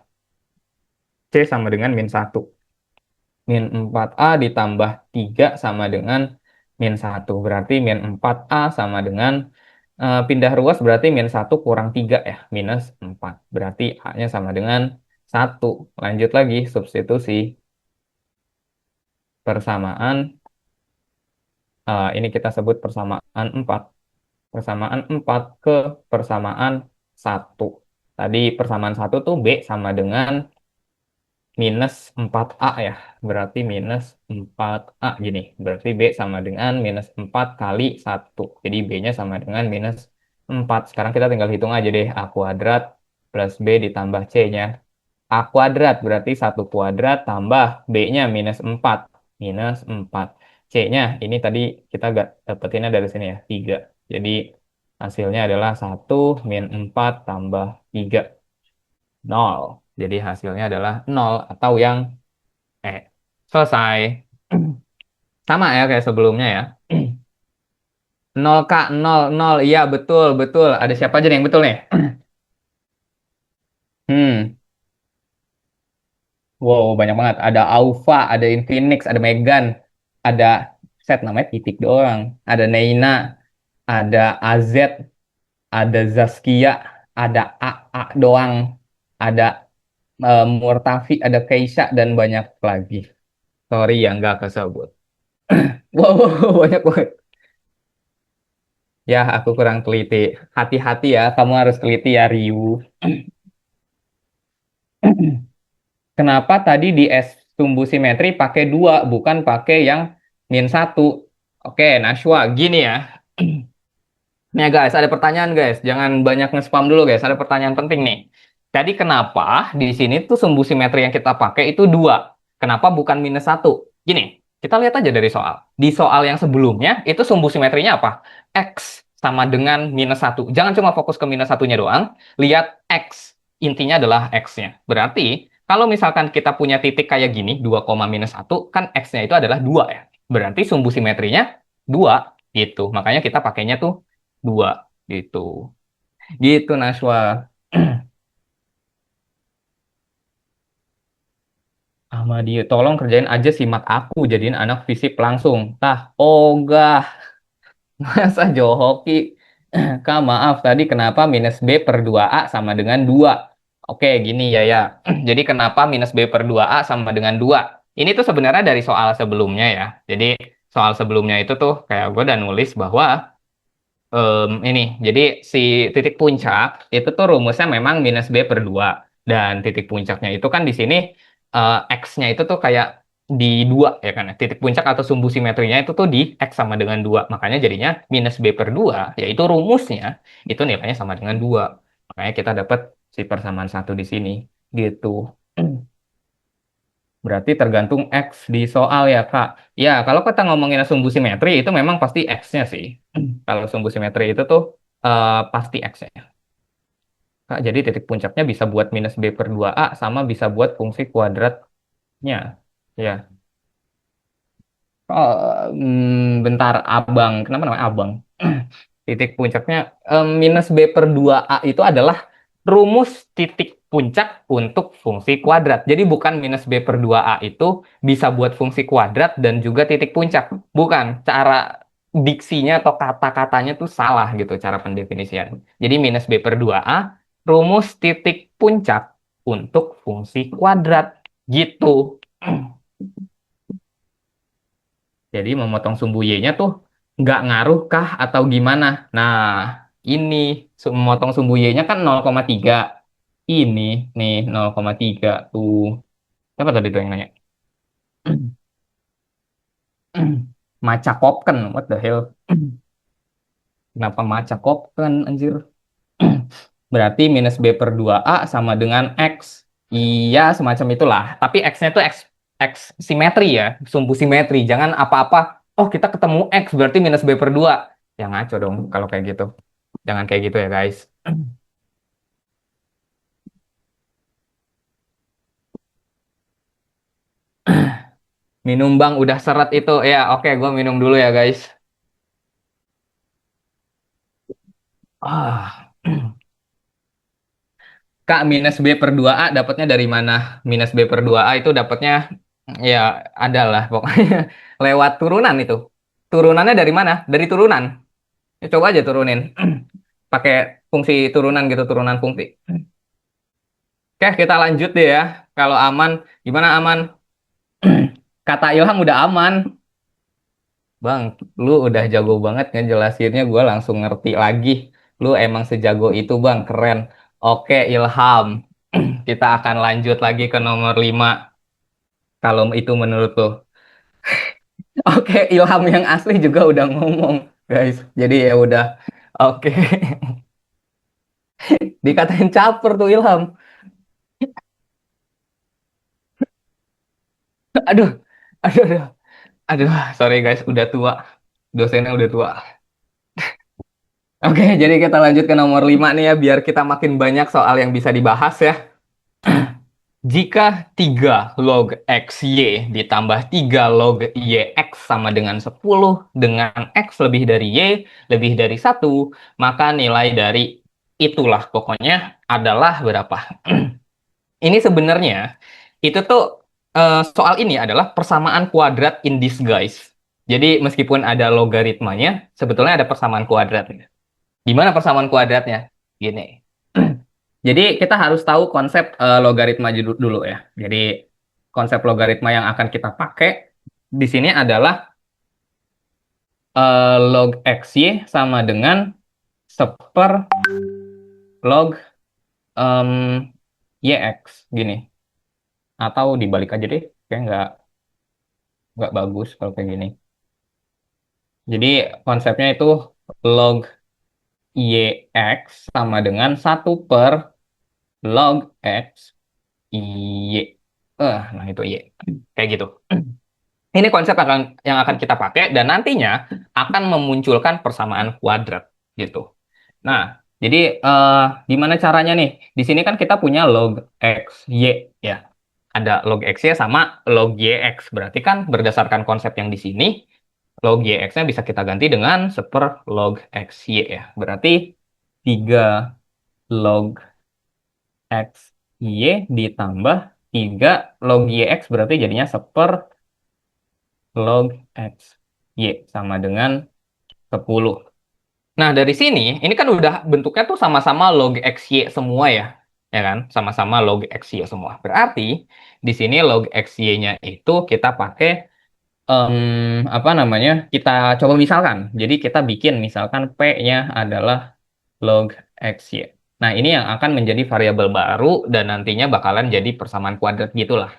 Speaker 1: C sama dengan min 1. Min 4A ditambah 3 sama dengan min 1. Berarti min 4A sama dengan pindah ruas berarti min 1 kurang 3 ya. Minus 4. Berarti A-nya sama dengan 1. Lanjut lagi, substitusi persamaan. Ini kita sebut persamaan 4. Persamaan 4 ke persamaan 1. Tadi persamaan 1 tuh B sama dengan minus 4A ya. Berarti minus 4A gini. Berarti B sama dengan minus 4 kali 1. Jadi B-nya sama dengan minus 4. Sekarang kita tinggal hitung aja deh. A kuadrat plus B ditambah C-nya. A kuadrat berarti 1 kuadrat tambah B-nya minus 4. Minus 4. C-nya ini tadi kita gak dapetinnya dari sini ya. 3. Jadi hasilnya adalah 1 min 4 tambah 3. 0. Jadi hasilnya adalah 0 atau yang selesai. Sama ya kayak sebelumnya ya. 0 Kak, 0, 0. Iya, betul, betul. Ada siapa aja nih yang betul nih? Hmm, Wow, banyak banget. Ada Aufa, ada Infinix, ada Megan, ada set namanya titik doang. Ada Neina, ada AZ, ada Zaskia, ada AA doang, ada Murtafi, ada Keisha, dan banyak lagi. Sorry yang nggak kesebut. Wow, banyak banget. Ya, aku kurang teliti. Hati-hati ya, kamu harus teliti ya, Ryu. Kenapa tadi di S tumbuh simetri pakai dua, bukan pakai yang min satu? Oke, Nashwa, gini ya. Nih ya, guys, ada pertanyaan guys. Jangan banyak nge-spam dulu guys. Ada pertanyaan penting nih. Jadi kenapa di sini tuh sumbu simetri yang kita pakai itu dua? Kenapa bukan minus satu? Gini, kita lihat aja dari soal. Di soal yang sebelumnya itu sumbu simetrinya apa? X sama dengan minus satu. Jangan cuma fokus ke minus satunya doang. Lihat X. Intinya adalah X-nya. Berarti kalau misalkan kita punya titik kayak gini, 2, minus satu, kan X-nya itu adalah 2 ya. Berarti sumbu simetrinya 2 gitu. Makanya kita pakainya tuh dua gitu gitu Naswa. Ahmadiyah tolong kerjain aja simak aku jadiin anak fisip langsung tah ogah. Masa Johoki. Kak maaf tadi kenapa minus B per 2A sama dengan 2? Oke gini ya ya. Jadi kenapa minus B per 2A sama dengan 2? Ini tuh sebenarnya dari soal sebelumnya ya. Jadi soal sebelumnya itu tuh kayak gue udah nulis bahwa ini, jadi si titik puncak itu tuh rumusnya memang minus B per 2. Dan titik puncaknya itu kan di sini X-nya itu tuh kayak di 2 ya kan. Titik puncak atau sumbu simetrinya itu tuh di X sama dengan 2. Makanya jadinya minus B per 2, yaitu rumusnya itu nilainya sama dengan 2. Makanya kita dapat si persamaan satu di sini. Gitu. Berarti tergantung X di soal ya, Kak. Ya, kalau kita ngomongin sumbu simetri, itu memang pasti X-nya sih. Kalau sumbu simetri itu tuh pasti X-nya. Kak, jadi titik puncaknya bisa buat minus B per 2A sama bisa buat fungsi kuadratnya. Ya. Oh, bentar, Abang. Kenapa namanya Abang? Titik puncaknya minus B per 2A itu adalah rumus titik puncak untuk fungsi kuadrat. Jadi bukan minus B per 2A itu bisa buat fungsi kuadrat dan juga titik puncak. Bukan. Cara diksinya atau kata-katanya tuh salah gitu cara pendefinisian. Jadi minus B per 2A rumus titik puncak untuk fungsi kuadrat. Gitu. Jadi memotong sumbu Y-nya tuh nggak ngaruh kah atau gimana? Nah, ini memotong sumbu Y-nya kan 0,3. Ini nih 0,3 tuh. Siapa tadi tuh yang nanya? Maca Kopken, what the hell? Kenapa maca Kopken, anjir? Berarti minus B per 2A sama dengan X. Iya, semacam itulah. Tapi X-nya itu X simetri ya, sumbu simetri. Jangan apa-apa, oh kita ketemu X berarti minus B per 2. Ya ngaco dong kalau kayak gitu. Jangan kayak gitu ya guys. Minum bang, udah seret itu. Ya oke, gue minum dulu ya guys. Ah. Kak, minus B per 2A dapatnya dari mana? Minus B per 2A itu dapatnya, ya adalah pokoknya lewat turunan itu. Turunannya dari mana? Dari turunan. Ya, coba aja turunin. Pakai fungsi turunan gitu, turunan fungsi. Oke, kita lanjut deh ya. Kalau aman, gimana aman? Kata Ilham udah aman. Bang, lu udah jago banget ngejelasinnya, gue langsung ngerti lagi. Lu emang sejago itu bang, keren. Oke Ilham, kita akan lanjut lagi ke nomor 5. Kalau itu menurut lu. Oke, Ilham yang asli juga udah ngomong, guys. Jadi ya udah. Oke, dikatain caper tuh Ilham. Aduh, aduh, aduh, aduh. Sorry guys, udah tua. Dosennya udah tua. Oke, jadi kita lanjut ke nomor 5 nih ya, biar kita makin banyak soal yang bisa dibahas ya. Jika 3 log XY ditambah 3 log YX sama dengan 10 dengan X lebih dari Y lebih dari 1, maka nilai dari itulah pokoknya adalah berapa? Ini sebenarnya Itu tuh soal ini adalah persamaan kuadrat in disguise. Jadi meskipun ada logaritmanya, sebetulnya ada persamaan kuadrat. Gimana persamaan kuadratnya? Gini. Jadi kita harus tahu konsep logaritma dulu ya. Jadi konsep logaritma yang akan kita pakai di sini adalah log xy sama dengan seper log yx gini. Atau dibalik aja deh, kayak nggak bagus kalau kayak gini. Jadi konsepnya itu log yx sama dengan satu per log x y. Nah itu y. Kayak gitu. Ini konsep yang akan kita pakai dan nantinya akan memunculkan persamaan kuadrat gitu. Nah, jadi gimana caranya nih? Di sini kan kita punya log x y ya. Ada log x y sama log yx. Berarti kan berdasarkan konsep yang di sini, log yx-nya bisa kita ganti dengan seper log x y ya. Berarti 3 log x y ditambah 3 log yx berarti jadinya seper log x y sama dengan 10. Nah, dari sini, ini kan udah bentuknya tuh sama-sama log xy semua ya. Ya kan? Sama-sama log xy semua. Berarti, di sini log xy-nya itu kita pakai, apa namanya, kita coba misalkan. Jadi, kita bikin, misalkan P-nya adalah log xy. Nah, ini yang akan menjadi variabel baru dan nantinya bakalan jadi persamaan kuadrat gitulah.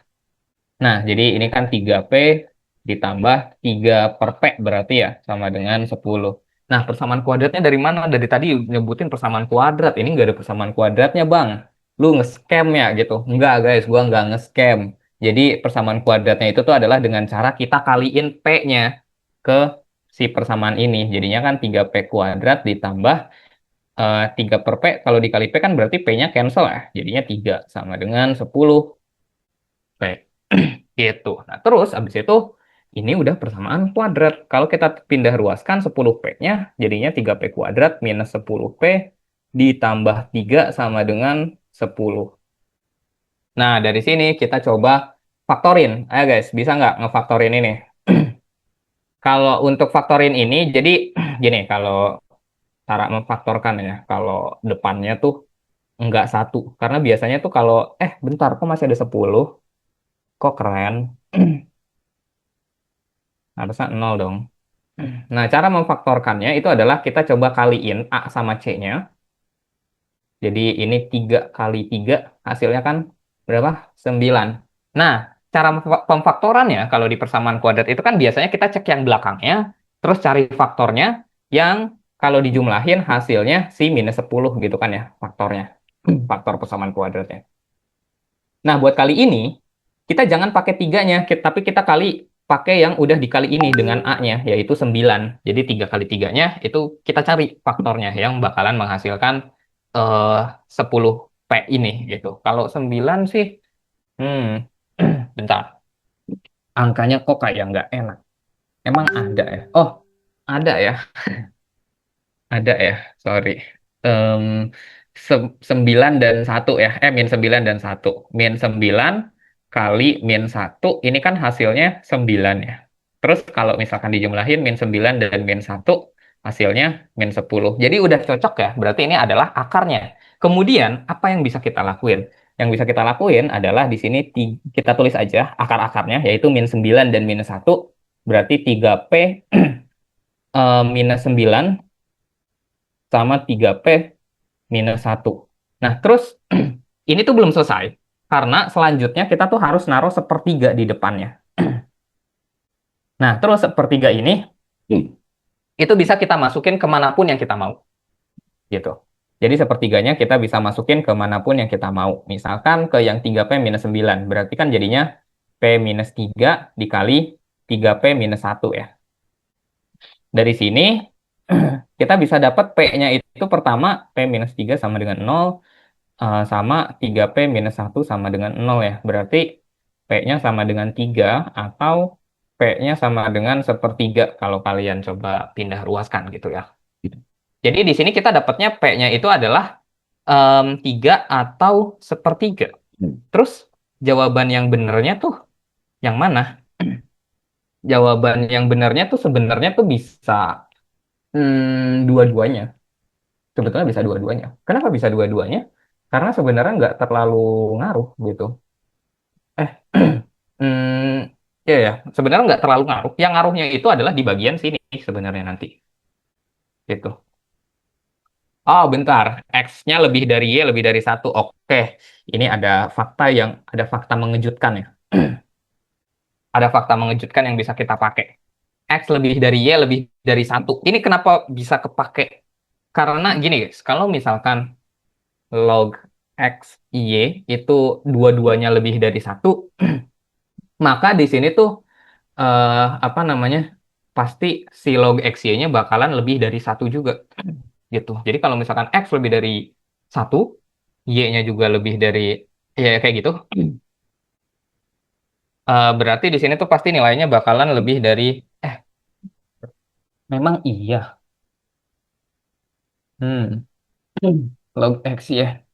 Speaker 1: Nah, jadi ini kan 3P ditambah 3 per P berarti ya, sama dengan 10. Nah, persamaan kuadratnya dari mana? Dari tadi nyebutin persamaan kuadrat. Ini nggak ada persamaan kuadratnya, Bang. Lu nge-scam ya gitu. Enggak, guys. Gua nggak nge-scam. Jadi, persamaan kuadratnya itu tuh adalah dengan cara kita kaliin P-nya ke si persamaan ini. Jadinya kan 3P kuadrat ditambah 3 per P. Kalau dikali P kan berarti P-nya cancel ya. Jadinya 3 sama dengan 10 P. Gitu. Nah, terus abis itu ini udah persamaan kuadrat. Kalau kita pindah ruaskan 10P-nya jadinya 3P kuadrat minus 10P ditambah 3 sama dengan 10. Nah, dari sini kita coba faktorin. Ayo guys, bisa nggak ngefaktorin ini? Kalau untuk faktorin ini, jadi gini, kalau cara memfaktorkan ya, kalau depannya tuh nggak satu. Karena biasanya tuh kalau, bentar, kok masih ada 10? Kok keren? Harusnya 0 dong. Nah, cara memfaktorkannya itu adalah kita coba kaliin A sama C-nya. Jadi ini 3 kali 3 hasilnya kan berapa? 9. Nah, cara pemfaktorannya kalau di persamaan kuadrat itu kan biasanya kita cek yang belakangnya, terus cari faktornya yang kalau dijumlahin hasilnya si minus 10 gitu kan ya faktornya. Faktor persamaan kuadratnya. Nah, buat kali ini, kita jangan pakai tiganya, tapi kita kali pakai yang udah dikali ini dengan A-nya, yaitu 9. Jadi 3 kali 3-nya itu kita cari faktornya yang bakalan menghasilkan eh 10P ini gitu. Kalau 9 sih, hmm, bentar. Angkanya kok kayak nggak enak. Emang ada ya? Oh, ada ya. Ada ya, sorry. Em, 9 dan 1 ya. Min 9 dan 1. Min 9 kali min 1, ini kan hasilnya 9 ya. Terus kalau misalkan dijumlahin min 9 dan min 1, hasilnya min 10. Jadi udah cocok ya, berarti ini adalah akarnya. Kemudian, apa yang bisa kita lakuin? Yang bisa kita lakuin adalah di sini kita tulis aja akar-akarnya, yaitu min 9 dan minus 1, berarti 3P minus 9 sama 3P minus 1. Nah, terus ini tuh belum selesai. Karena selanjutnya kita tuh harus naruh sepertiga di depannya. Nah, terus sepertiga ini, itu bisa kita masukin kemanapun yang kita mau. Gitu. Jadi sepertiganya kita bisa masukin kemanapun yang kita mau. Misalkan ke yang 3P minus 9. Berarti kan jadinya P minus 3 dikali 3P minus 1 ya. Dari sini, kita bisa dapat P-nya itu pertama, P minus 3 sama dengan 0, sama 3P minus 1 sama dengan 0 ya. Berarti P-nya sama dengan 3 atau P-nya sama dengan sepertiga kalau kalian coba pindah ruaskan gitu ya. Jadi di sini kita dapatnya P-nya itu adalah 3 atau sepertiga. Terus jawaban yang benernya tuh yang mana? Jawaban yang benarnya tuh sebenarnya tuh bisa dua-duanya. Sebetulnya bisa dua-duanya. Kenapa bisa dua-duanya? Karena sebenarnya nggak terlalu ngaruh gitu. Eh, ya ya, sebenarnya nggak terlalu ngaruh. Yang ngaruhnya itu adalah di bagian sini sebenarnya nanti. Gitu. Oh, bentar. X-nya lebih dari Y, lebih dari satu. Oke, ini ada fakta mengejutkan ya. Ada fakta mengejutkan yang bisa kita pakai. X lebih dari Y, lebih dari satu. Ini kenapa bisa kepake? Karena gini guys, kalau misalkan log X, Y itu dua-duanya lebih dari satu, maka di sini tuh apa namanya? Pasti si log XY-nya bakalan lebih dari satu juga. Gitu. Jadi kalau misalkan X lebih dari satu, Y-nya juga lebih dari, ya kayak gitu, berarti di sini tuh pasti nilainya bakalan lebih dari, eh, memang iya. Hmm. Log X ya.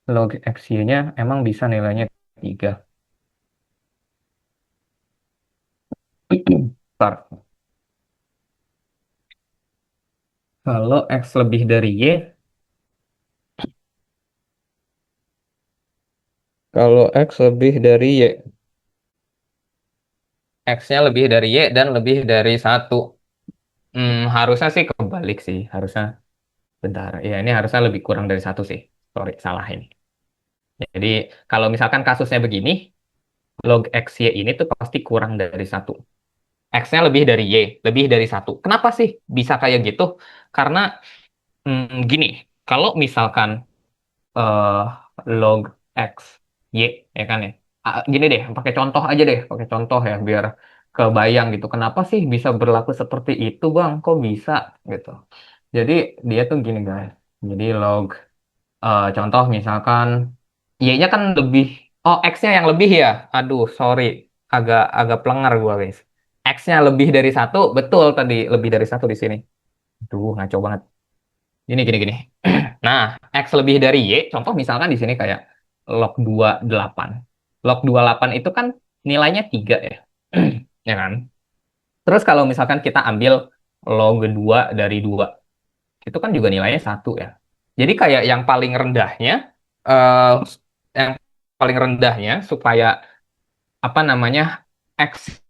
Speaker 1: Log XY-nya emang bisa nilainya 3. Bentar. Kalau X lebih dari Y, kalau X lebih dari Y, X-nya lebih dari Y dan lebih dari satu. Harusnya sih kebalik sih. Harusnya, bentar. Ya, ini harusnya lebih kurang dari satu sih. Sorry, salah ini. Jadi, kalau misalkan kasusnya begini, log XY ini tuh pasti kurang dari satu. X-nya lebih dari Y, lebih dari satu. Kenapa sih bisa kayak gitu? Karena, gini, kalau misalkan eh, log X, Y, ya kan ya. Gini deh, pakai contoh aja deh, pakai contoh ya, biar kebayang gitu. Kenapa sih bisa berlaku seperti itu, Bang? Kok bisa gitu? Jadi dia tuh gini guys. Jadi contoh misalkan Y-nya kan lebih, oh X-nya yang lebih ya. Aduh, sorry, agak agak pelengar gua guys. X-nya lebih dari satu, betul tadi lebih dari satu di sini. Aduh, ngaco banget. Gini. Nah, X lebih dari Y, contoh misalkan di sini kayak log 28. Log 28 itu kan nilainya 3 ya. Ya kan? Terus kalau misalkan kita ambil log 2 dari 2, itu kan juga nilainya 1 ya. Jadi kayak eh, yang paling rendahnya supaya apa namanya X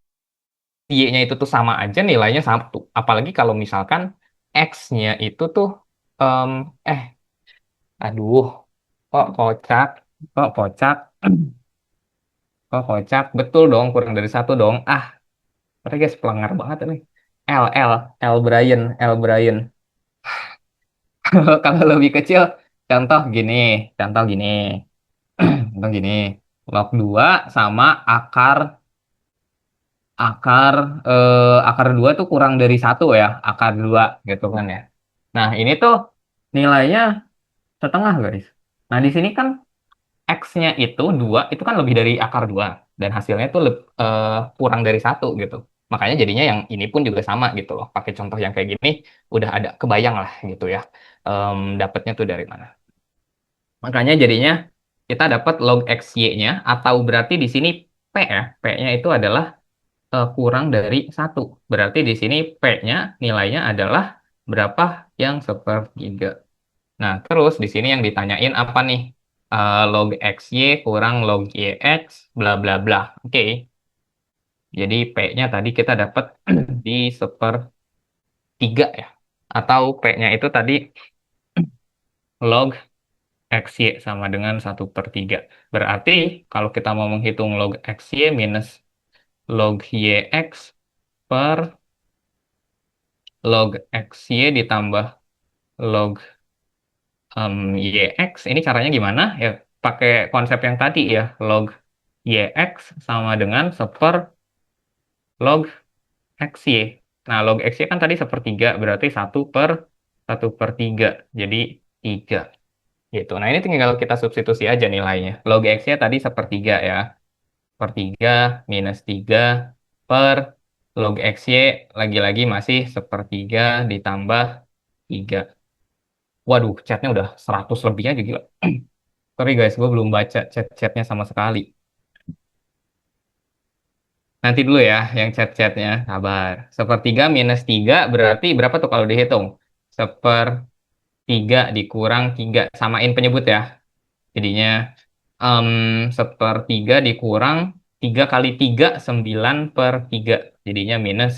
Speaker 1: Y-nya itu tuh sama aja nilainya satu. Apalagi kalau misalkan X-nya itu tuh em, eh aduh, kok kocak? Kok kocak? Kok kocak? Betul dong, kurang dari satu dong. Mereka guys pelanggar banget ini. L, L, L Brian, L Brian. Kalau lebih kecil, contoh gini, contoh gini, contoh gini. Log 2 sama akar akar akar 2 tuh kurang dari satu ya, akar 2 gitu kan ya. Nah, ini tuh nilainya setengah guys. Nah, di sini kan X-nya itu 2 itu kan lebih dari akar 2 dan hasilnya tuh kurang dari satu gitu. Makanya jadinya yang ini pun juga sama gitu loh. Pakai contoh yang kayak gini udah ada kebayang lah gitu ya. Dapatnya tuh dari mana. Makanya jadinya kita dapat log XY-nya atau berarti di sini P ya. P-nya itu adalah kurang dari satu. Berarti di sini P-nya nilainya adalah berapa yang sepertiga. Nah, terus di sini yang ditanyain apa nih? Log XY kurang log YX, bla bla bla. Oke, jadi P-nya tadi kita dapat di sepertiga ya. Atau P-nya itu tadi log XY sama dengan 1/3. Berarti kalau kita mau menghitung log XY minus log YX per log XY ditambah log YX, ini caranya gimana? Ya, pakai konsep yang tadi ya, log YX sama dengan log XY. Nah, log XY kan tadi sepertiga, berarti 1/1/3, jadi 3. Gitu. Nah, ini tinggal kita substitusi aja nilainya. Log X-nya tadi sepertiga ya. Sepertiga minus 3 per log XY lagi-lagi masih sepertiga ditambah 3. Waduh, chatnya udah 100 lebih aja gila. Sorry guys, gue belum baca chat-chatnya sama sekali. Nanti dulu ya, yang chat-chatnya. Sabar. Sepertiga minus 3 berarti berapa tuh kalau dihitung? Sepertiga dikurang 3. Samain penyebut ya. Jadinya em, sepertiga dikurang 3 kali 3 9 per 3. Jadinya minus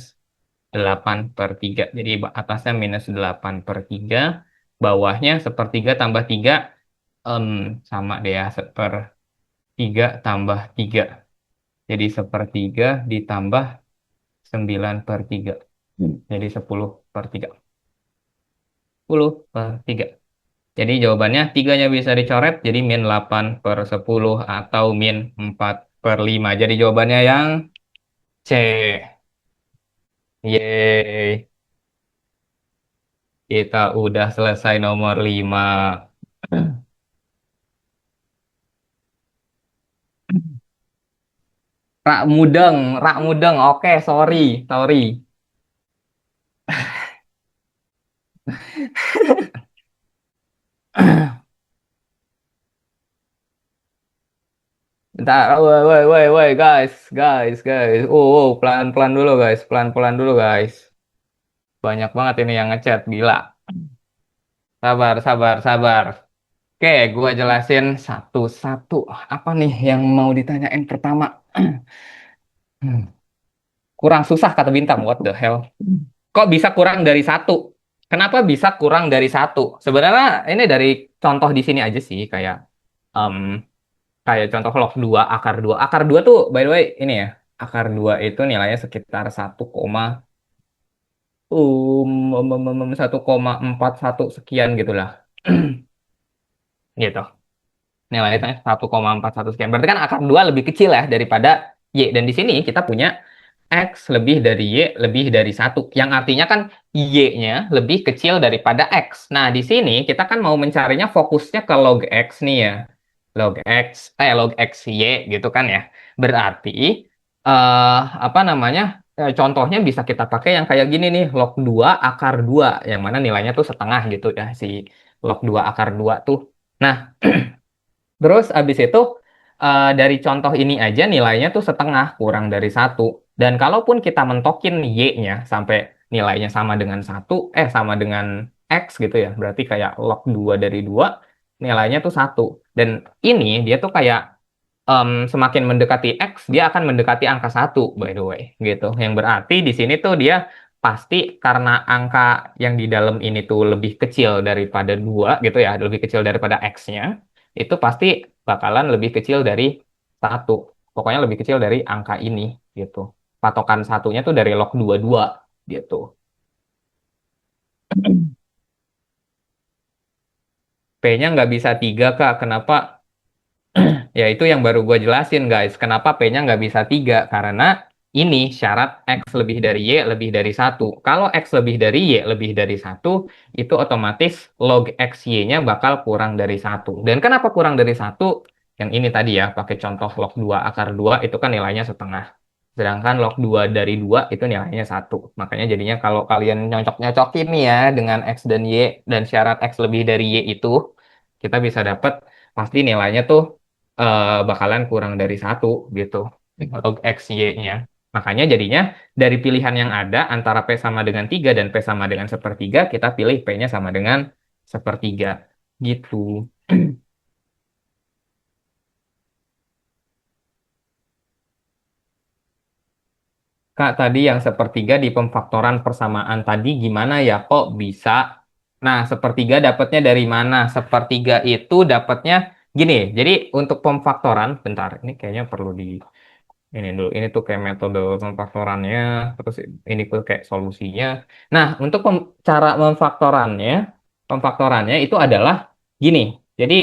Speaker 1: 8 per 3. Jadi atasnya minus 8 per 3. Bawahnya sepertiga tambah 3. em, Sama deh ya, sepertiga tambah 3. Jadi sepertiga ditambah 9 per 3. Jadi 10 per 3. 10 per 3. Jadi jawabannya tiganya bisa dicoret jadi min 8 per 10 atau min 4 per 5. Jadi jawabannya yang C. Yeay. Kita udah selesai nomor 5. Rak mudeng, rak mudeng. Oke, sorry, sorry. Bentar, woi, woi, woi, woi, guys, guys, guys. Pelan-pelan dulu, guys, pelan-pelan dulu, guys. Banyak banget ini yang ngechat, gila. Sabar, sabar, sabar. Oke, gua jelasin satu-satu. Apa nih yang mau ditanyain pertama? Hmm, Kurang susah kata Bintang. What the hell? Kok bisa kurang dari satu? Kenapa bisa kurang dari satu? Sebenarnya ini dari contoh di sini aja sih, em, kayak contoh log 2 akar 2. Akar 2 tuh by the way ini ya. Akar 2 itu nilainya sekitar 1,41 sekian gitulah. Gitu. Nilainya 1,41 sekian. Berarti kan akar 2 lebih kecil ya daripada Y. Dan di sini kita punya X lebih dari Y lebih dari satu. Yang artinya kan Y-nya lebih kecil daripada X. Nah, di sini kita kan mau mencarinya fokusnya ke log X nih ya. Log X Y gitu kan ya. Berarti, apa namanya, contohnya bisa kita pakai yang kayak gini nih. Log 2 akar 2. Yang mana nilainya tuh setengah gitu ya. Si log 2 akar 2 tuh. Nah, terus abis itu dari contoh ini aja nilainya tuh setengah kurang dari satu. Dan kalaupun kita mentokin Y-nya sampai nilainya sama dengan satu, sama dengan X gitu ya. Berarti kayak log 2 dari 2 nilainya tuh satu. Dan ini dia tuh kayak semakin mendekati X, dia akan mendekati angka satu by the way. Gitu. Yang berarti di sini tuh dia pasti karena angka yang di dalam ini tuh lebih kecil daripada 2 gitu ya, lebih kecil daripada X-nya itu pasti bakalan lebih kecil dari satu. Pokoknya lebih kecil dari angka ini gitu. Patokan satunya tuh dari log 22 gitu. P-nya nggak bisa 3 Kak. Kenapa? Ya itu yang baru gue jelasin guys. Kenapa P-nya nggak bisa 3? Karena ini syarat X lebih dari Y lebih dari satu. Kalau X lebih dari Y lebih dari satu, itu otomatis log X Y-nya bakal kurang dari satu. Dan kenapa kurang dari satu? Yang ini tadi ya, pakai contoh log 2 akar 2 itu kan nilainya setengah. Sedangkan log 2 dari 2 itu nilainya satu. Makanya jadinya kalau kalian nyocok-nyocokin nih ya dengan X dan Y dan syarat X lebih dari Y itu, kita bisa dapat pasti nilainya tuh bakalan kurang dari satu gitu. Log X Y-nya. Makanya jadinya dari pilihan yang ada antara P sama dengan 3 dan P sama dengan sepertiga, kita pilih P-nya sama dengan sepertiga. Gitu. Kak, tadi yang sepertiga di pemfaktoran persamaan tadi gimana ya? Kok bisa? Nah, sepertiga dapatnya dari mana? Sepertiga itu dapatnya gini. Jadi untuk pemfaktoran, bentar, ini kayaknya perlu di ini dulu. Ini tuh kayak metode pemfaktorannya, terus ini tuh kayak solusinya. Nah, untuk cara pemfaktorannya itu adalah gini. Jadi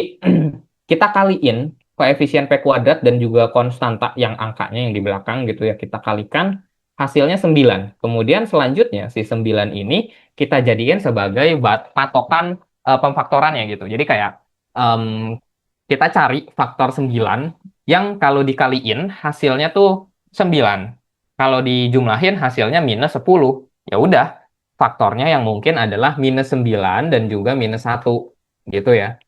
Speaker 1: kita kaliin koefisien P kuadrat dan juga konstanta yang angkanya yang di belakang gitu ya, kita kalikan hasilnya 9. Kemudian selanjutnya si 9 ini kita jadikan sebagai patokan pemfaktorannya gitu. Jadi kayak em, kita cari faktor 9 yang kalau dikaliin hasilnya tuh 9. Kalau dijumlahin hasilnya minus 10. Ya udah, faktornya yang mungkin adalah minus 9 dan juga minus satu. Gitu ya.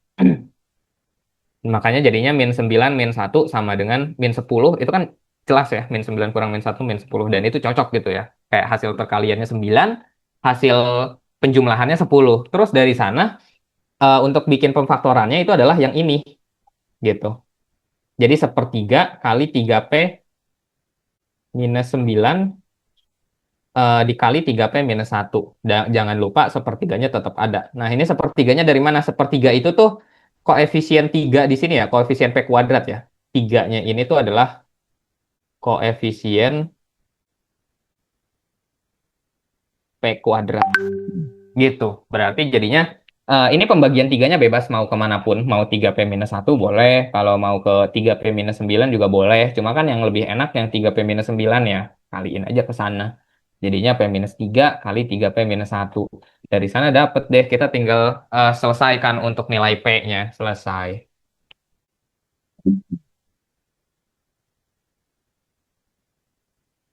Speaker 1: Makanya jadinya min 9 min 1 sama dengan min 10. Itu kan jelas ya, min 9 kurang min 1 min 10. Dan itu cocok gitu ya. Kayak hasil perkaliannya 9, hasil penjumlahannya 10. Terus dari sana, untuk bikin pemfaktorannya itu adalah yang ini, gitu. Jadi sepertiga kali 3P minus 9 dikali 3P minus 1. Jangan lupa sepertiganya tetap ada. Nah, ini sepertiganya dari mana? Sepertiga itu tuh koefisien 3 di sini ya, koefisien P kuadrat ya. Tiganya ini tuh adalah koefisien P kuadrat. Gitu. Berarti jadinya ini pembagian tiganya bebas mau kemanapun. Mau 3P minus 1 boleh. Kalau mau ke 3P minus 9 juga boleh. Cuma kan yang lebih enak yang 3P minus 9 ya. Kaliin aja ke sana. Jadinya P minus 3 kali 3P minus 1. Dari sana dapet deh. Kita tinggal selesaikan untuk nilai P-nya. Selesai.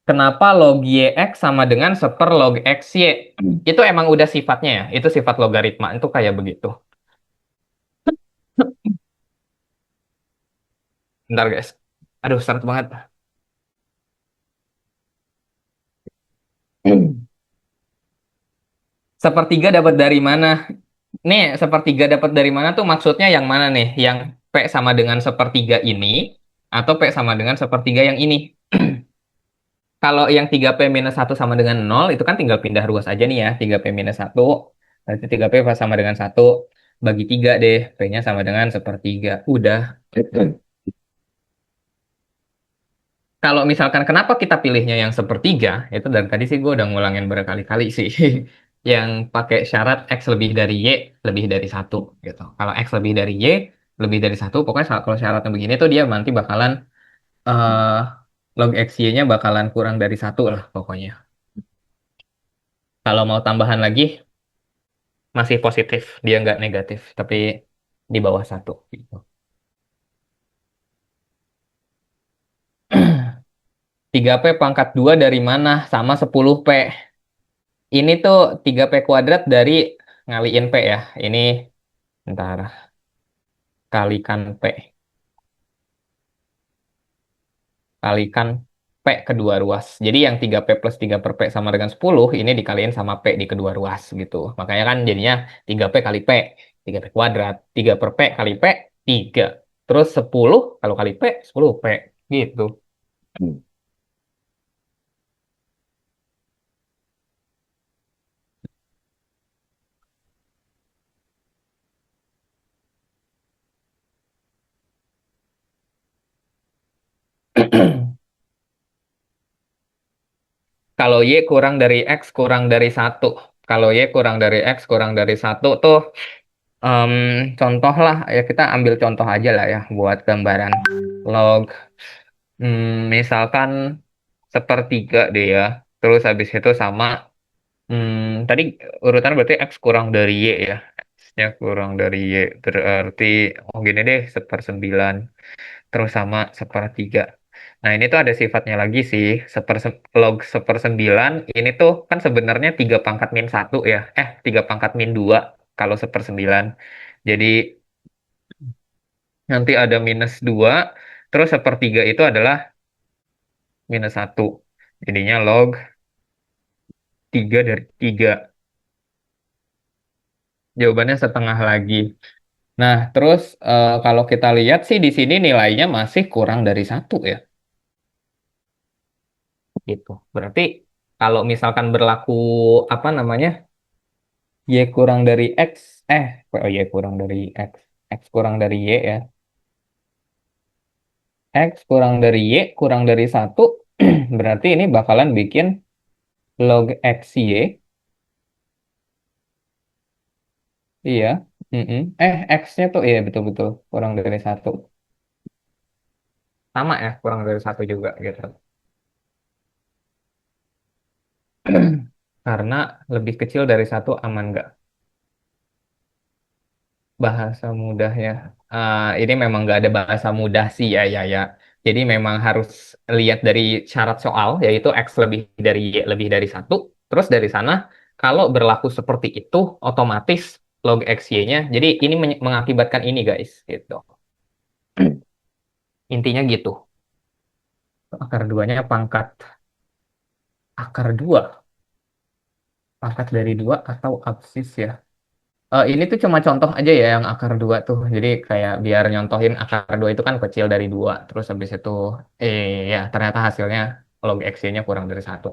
Speaker 1: Kenapa log YX sama dengan seper log XY? Itu emang udah sifatnya ya. Itu sifat logaritma. Itu kayak begitu. Bentar guys. Aduh, seret banget. Sepertiga dapat dari mana? Nih, sepertiga dapat dari mana tuh maksudnya yang mana nih? Yang P sama dengan sepertiga ini atau P sama dengan sepertiga yang ini? Kalau yang 3P minus 1 sama dengan 0, itu kan tinggal pindah ruas aja nih ya. 3P minus 1, berarti 3P sama dengan 1, bagi 3 deh. P-nya sama dengan sepertiga. Udah. Kalau misalkan kenapa kita pilihnya yang sepertiga, itu dari tadi sih gue udah ngulangin berkali-kali sih. Yang pakai syarat X lebih dari Y, lebih dari satu gitu. Kalau X lebih dari Y, lebih dari satu, pokoknya kalau syaratnya begini tuh dia nanti bakalan eh log XY-nya bakalan kurang dari satu lah pokoknya. Kalau mau tambahan lagi, masih positif, dia nggak negatif, tapi di bawah satu gitu. 3P pangkat 2 dari mana? Sama 10P. Ini tuh 3P kuadrat dari ngaliin P ya. Ini ntar kalikan P. Kalikan P kedua ruas. Jadi yang 3P plus 3 per P sama dengan 10, ini dikaliin sama P di kedua ruas gitu. Makanya kan jadinya 3P kali P, 3P kuadrat. 3 per P kali P, 3. Terus 10 kalau kali P, 10P. Gitu. Kalau Y kurang dari X kurang dari satu. Kalau Y kurang dari X kurang dari satu tuh em, contoh lah ya kita ambil contoh aja lah ya buat gambaran log misalkan sepertiga deh ya. Terus habis itu sama tadi urutan berarti X kurang dari Y ya. X-nya kurang dari Y berarti oh gini deh sepersembilan terus sama sepertiga. Nah, ini tuh ada sifatnya lagi sih. Log sepersembilan ini tuh kan sebenarnya 3 pangkat min satu ya. 3 pangkat min 2 kalau sepersembilan. Jadi nanti ada minus 2 terus sepertiga itu adalah minus satu. Jadinya log 3 dari 3. Jawabannya setengah lagi. Nah, terus kalau kita lihat sih di sini nilainya masih kurang dari satu ya. Gitu. Berarti kalau misalkan berlaku apa namanya? Y kurang dari X, Y kurang dari X, X kurang dari Y ya. X kurang dari Y kurang dari satu, berarti ini bakalan bikin log XY, iya. X-nya tuh, iya betul-betul, kurang dari satu. Sama ya, kurang dari satu juga gitu. Karena lebih kecil dari satu aman nggak? Bahasa mudahnya. Ini memang nggak ada bahasa mudah sih ya. Jadi memang harus lihat dari syarat soal, yaitu X lebih dari Y lebih dari satu. Terus dari sana, kalau berlaku seperti itu, otomatis log XY-nya. Jadi ini mengakibatkan ini guys, gitu. Intinya gitu. Akar duanya pangkat akar dua, pangkat dari dua atau absis ya. Ini tuh cuma contoh aja ya yang akar dua tuh. Jadi kayak biar nyontohin akar dua itu kan kecil dari dua. Terus habis itu, ya ternyata hasilnya log X-nya kurang dari satu.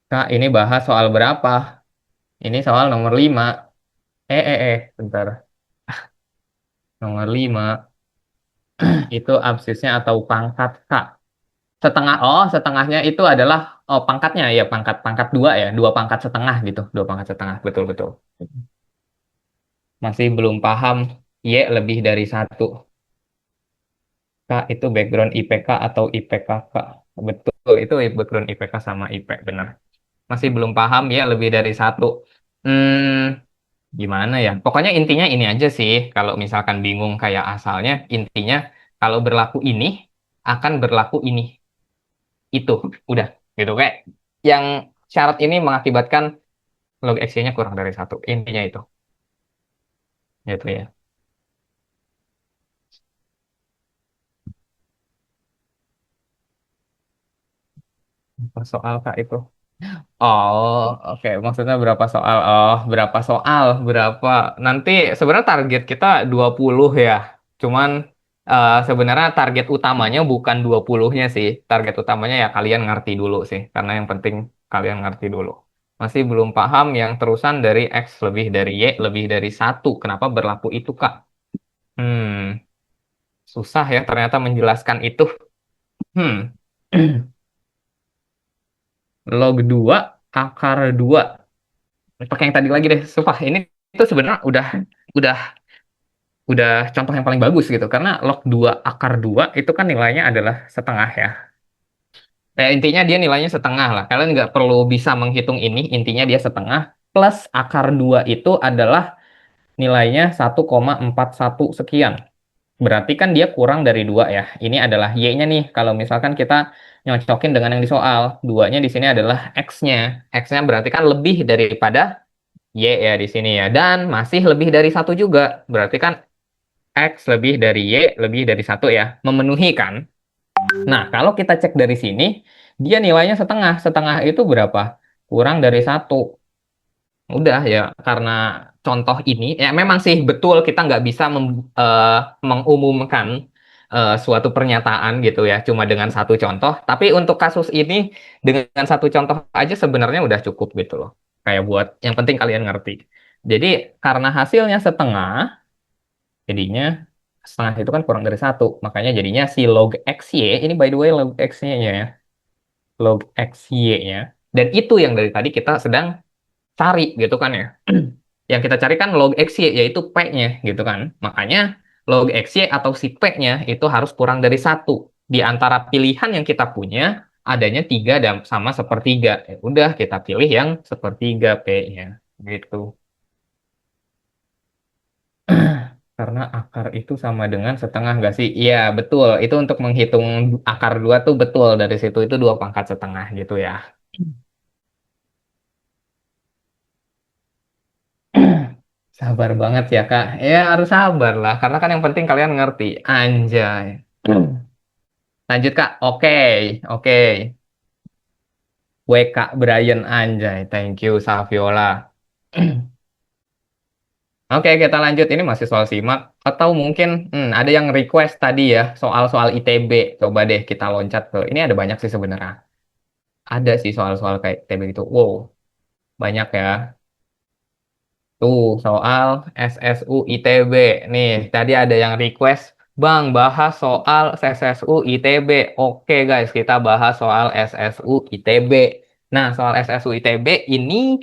Speaker 1: Kak, ini bahas soal berapa? Ini soal nomor 5. Bentar. Nomor 5 itu absisnya atau pangkat, Kak. Setengah, setengahnya itu adalah, pangkatnya ya, pangkat dua ya. Dua pangkat setengah gitu. Dua pangkat setengah, betul-betul. Masih belum paham, Y lebih dari satu. Kak, itu background IPK atau IPK, Kak? Betul, itu background IPK sama IP, benar. Masih belum paham ya, lebih dari satu. Gimana ya? Pokoknya intinya ini aja sih. Kalau misalkan bingung kayak asalnya, intinya kalau berlaku ini, akan berlaku ini. Itu, udah. Gitu, kayak yang syarat ini mengakibatkan log X-nya kurang dari satu. Intinya itu. Gitu ya. Apa soal, Kak, itu? Oh, oke. Maksudnya berapa soal? Oh, berapa soal? Berapa? Nanti sebenarnya target kita 20 ya. Cuman sebenarnya target utamanya bukan 20-nya sih. Target utamanya ya kalian ngerti dulu sih. Karena yang penting kalian ngerti dulu. Masih belum paham yang terusan dari X lebih dari Y lebih dari satu. Kenapa berlaku itu, Kak? Hmm, susah ya ternyata menjelaskan itu. Hmm. Log 2 akar 2. Pakai yang tadi lagi deh. Sumpah, ini itu sebenarnya udah udah contoh yang paling bagus gitu. Karena log 2 akar 2 itu kan nilainya adalah setengah ya. Intinya dia nilainya setengah lah. Kalian nggak perlu bisa menghitung ini. Intinya dia setengah. Plus akar 2 itu adalah nilainya 1,41 sekian. Berarti kan dia kurang dari 2 ya. Ini adalah Y-nya nih. Kalau misalkan kita nyocokin dengan yang di soal. 2-nya di sini adalah X-nya. X-nya berarti kan lebih daripada Y ya di sini ya. Dan masih lebih dari satu juga. Berarti kan X lebih dari Y lebih dari satu ya. Memenuhi kan? Nah, kalau kita cek dari sini, dia nilainya setengah. Setengah itu berapa? Kurang dari satu. Udah ya, karena contoh ini, ya memang sih betul kita nggak bisa mengumumkan suatu pernyataan gitu ya, cuma dengan satu contoh. Tapi untuk kasus ini, dengan satu contoh aja sebenarnya udah cukup gitu loh. Kayak buat, yang penting kalian ngerti. Jadi, karena hasilnya setengah, jadinya setengah itu kan kurang dari satu. Makanya jadinya si log XY, ini by the way log XY-nya ya, log XY-nya. Dan itu yang dari tadi kita sedang cari gitu kan ya. Yang kita cari kan log XY, yaitu P-nya gitu kan. Makanya log XY atau si P-nya itu harus kurang dari satu. Di antara pilihan yang kita punya, adanya 3 dan sama sepertiga. Ya udah, kita pilih yang sepertiga P-nya. Gitu. Karena akar itu sama dengan setengah nggak sih? Iya, betul. Itu untuk menghitung akar 2 tuh betul. Dari situ itu 2 pangkat setengah gitu ya. Sabar banget ya, Kak. Ya, harus sabar lah. Karena kan yang penting kalian ngerti. Anjay. Lanjut, Kak. Oke. Oke. WK Brian Anjay. Thank you, Saviola. Oke, kita lanjut. Ini masih soal simak. Atau mungkin ada yang request tadi ya, soal-soal ITB. Coba deh kita loncat ke. Ini ada banyak sih sebenarnya. Ada sih soal-soal kayak ITB gitu. Wow, banyak ya. Tuh, soal SSU ITB. Nih, tadi ada yang request, Bang, bahas soal SSU ITB. Oke, guys, kita bahas soal SSU ITB. Nah, soal SSU ITB ini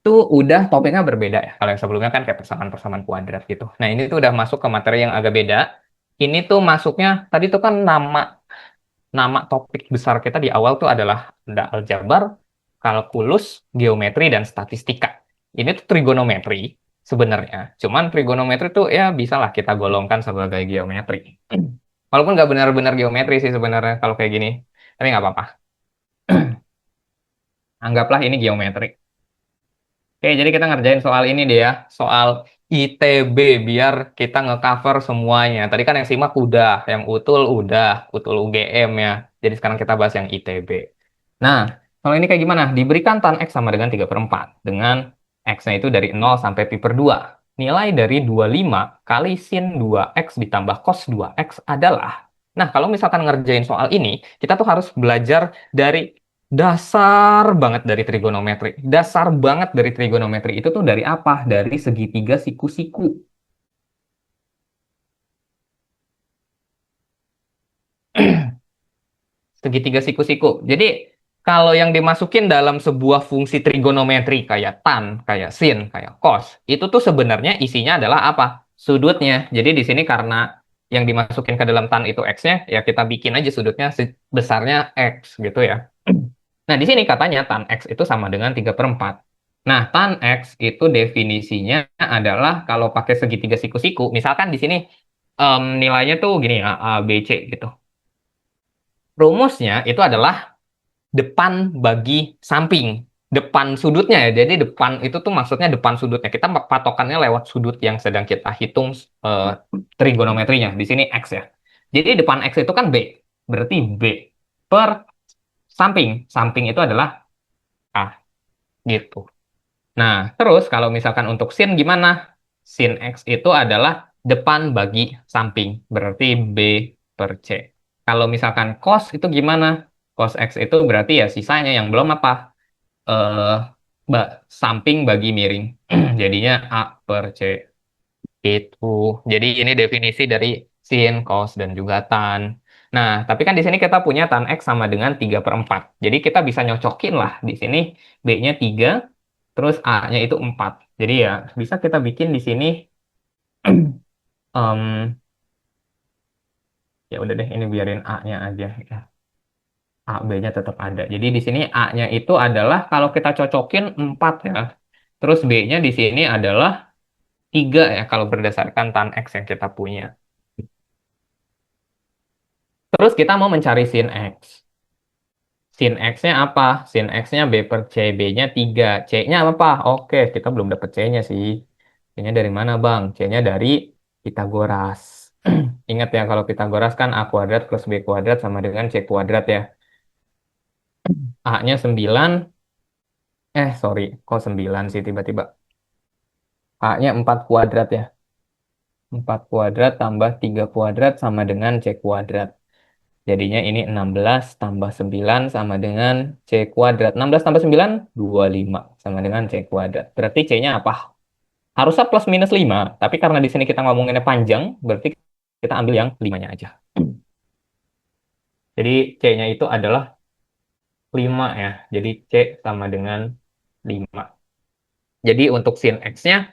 Speaker 1: tuh udah topiknya berbeda ya. Kalau yang sebelumnya kan kayak persamaan-persamaan kuadrat gitu. Nah, ini tuh udah masuk ke materi yang agak beda. Ini tuh masuknya, tadi tuh kan nama topik besar kita di awal tuh adalah ada aljabar, kalkulus, geometri, dan statistika. Ini tuh trigonometri sebenarnya. Cuman trigonometri tuh ya bisalah kita golongkan sebagai geometri. Walaupun nggak benar-benar geometri sih sebenarnya kalau kayak gini. Tapi nggak apa-apa. Anggaplah ini geometri. Oke, jadi kita ngerjain soal ini deh ya. Soal ITB biar kita ngecover semuanya. Tadi kan yang simak udah, yang utul utul UGM ya. Jadi sekarang kita bahas yang ITB. Nah, kalau ini kayak gimana? Diberikan tan X sama dengan 3/4. Dengan X-nya itu dari 0 sampai pi per 2. Nilai dari 25 kali sin 2X ditambah cos 2X adalah. Nah, kalau misalkan ngerjain soal ini, kita tuh harus belajar dari dasar banget dari trigonometri. Dasar banget dari trigonometri itu tuh dari apa? Dari segitiga siku-siku. Segitiga siku-siku. Jadi kalau yang dimasukin dalam sebuah fungsi trigonometri kayak tan, kayak sin, kayak cos, itu tuh sebenarnya isinya adalah apa? Sudutnya. Jadi di sini karena yang dimasukin ke dalam tan itu x-nya, ya kita bikin aja sudutnya besarnya x gitu ya. Nah, di sini katanya tan x itu sama dengan 3/4. Nah, tan x itu definisinya adalah kalau pakai segitiga siku-siku, misalkan di sini nilainya tuh gini ya, A, B, C gitu. Rumusnya itu adalah depan bagi samping. Depan sudutnya ya. Jadi depan itu tuh maksudnya depan sudutnya. Kita patokannya lewat sudut yang sedang kita hitung eh, trigonometrinya. Di sini X ya. Jadi depan X itu kan B. Berarti B per samping. Samping itu adalah A gitu. Nah, terus kalau misalkan untuk sin gimana? Sin X itu adalah depan bagi samping. Berarti B per C. Kalau misalkan cos itu gimana? Cos X itu berarti ya sisanya yang belum apa? eh Samping bagi miring. Jadinya A per C. Itu. Jadi ini definisi dari sin, cos, dan juga tan. Nah, tapi kan di sini kita punya tan X sama dengan 3/4. Jadi kita bisa nyocokin lah di sini B-nya 3, terus A-nya itu 4. Jadi ya bisa kita bikin di sini em, ya udah deh ini biarin A-nya aja ya. A, B-nya tetap ada. Jadi di sini A-nya itu adalah kalau kita cocokin 4 ya. Terus B-nya di sini adalah 3 ya kalau berdasarkan tan X yang kita punya. Terus kita mau mencari sin X. Sin X-nya apa? Sin X-nya B per C, B-nya 3. C-nya apa? Oke, kita belum dapat C-nya sih. C-nya dari mana, Bang? C-nya dari Pitagoras. Ingat ya, kalau Pitagoras kan A kuadrat plus B kuadrat sama dengan C kuadrat ya. A-nya 9. Sorry, kok 9 sih tiba-tiba. A-nya 4 kuadrat ya. 4 kuadrat tambah 3 kuadrat sama dengan C kuadrat. Jadinya ini 16 tambah 9 sama dengan C kuadrat. 16 tambah 9, 25 sama dengan C kuadrat. Berarti C-nya apa? Harusnya plus minus 5. Tapi karena di sini kita ngomonginnya panjang, berarti kita ambil yang 5-nya aja. Jadi C-nya itu adalah 5 ya. Jadi C sama dengan 5. Jadi untuk sin X-nya,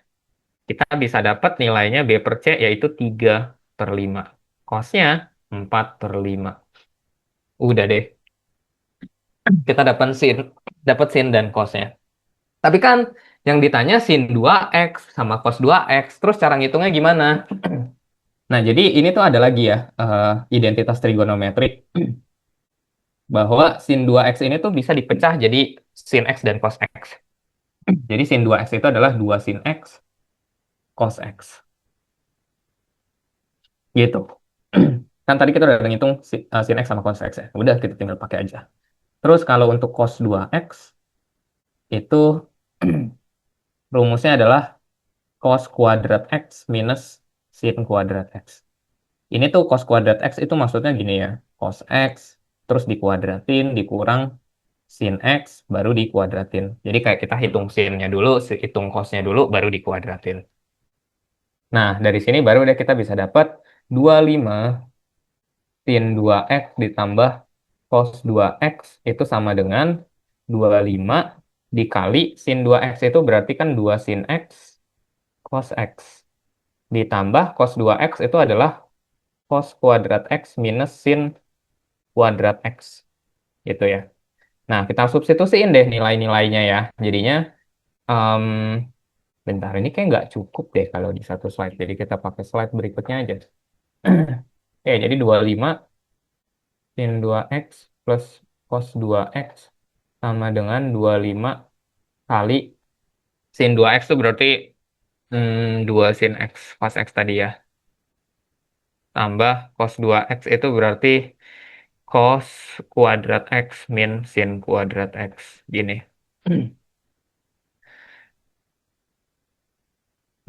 Speaker 1: kita bisa dapat nilainya B per C yaitu 3/5. Cos-nya 4/5. Udah deh, kita dapat sin dan cos-nya. Tapi kan yang ditanya sin 2x sama cos 2x, terus cara ngitungnya gimana? Nah, jadi ini tuh ada lagi ya, identitas trigonometrik, bahwa sin 2x ini tuh bisa dipecah jadi sin x dan cos x. Jadi sin 2x itu adalah 2 sin x, cos x. Gitu. Kan tadi kita udah ngitung sin x sama cos x ya. Udah, kita tinggal pakai aja. Terus kalau untuk cos 2x, itu rumusnya adalah cos kuadrat x minus sin kuadrat x. Ini tuh cos kuadrat X itu maksudnya gini ya. Cos X, terus dikuadratin, dikurang sin X, baru dikuadratin. Jadi kayak kita hitung sinnya dulu, hitung cosnya dulu, baru dikuadratin. Nah, dari sini baru deh kita bisa dapat 25 sin 2X ditambah cos 2X itu sama dengan 25 dikali sin 2X itu berarti kan 2 sin X cos X. Ditambah cos 2X itu adalah cos kuadrat X minus sin kuadrat X gitu ya. Nah, kita substitusiin deh nilai-nilainya ya. Jadinya, em, bentar, ini kayak nggak cukup deh kalau di satu slide. Jadi kita pakai slide berikutnya aja. Jadi 25 sin 2x plus cos 2x sama dengan 25 kali sin 2x itu berarti 2 sin X cos X tadi ya. Tambah cos 2X itu berarti cos kuadrat X min sin kuadrat X. Gini.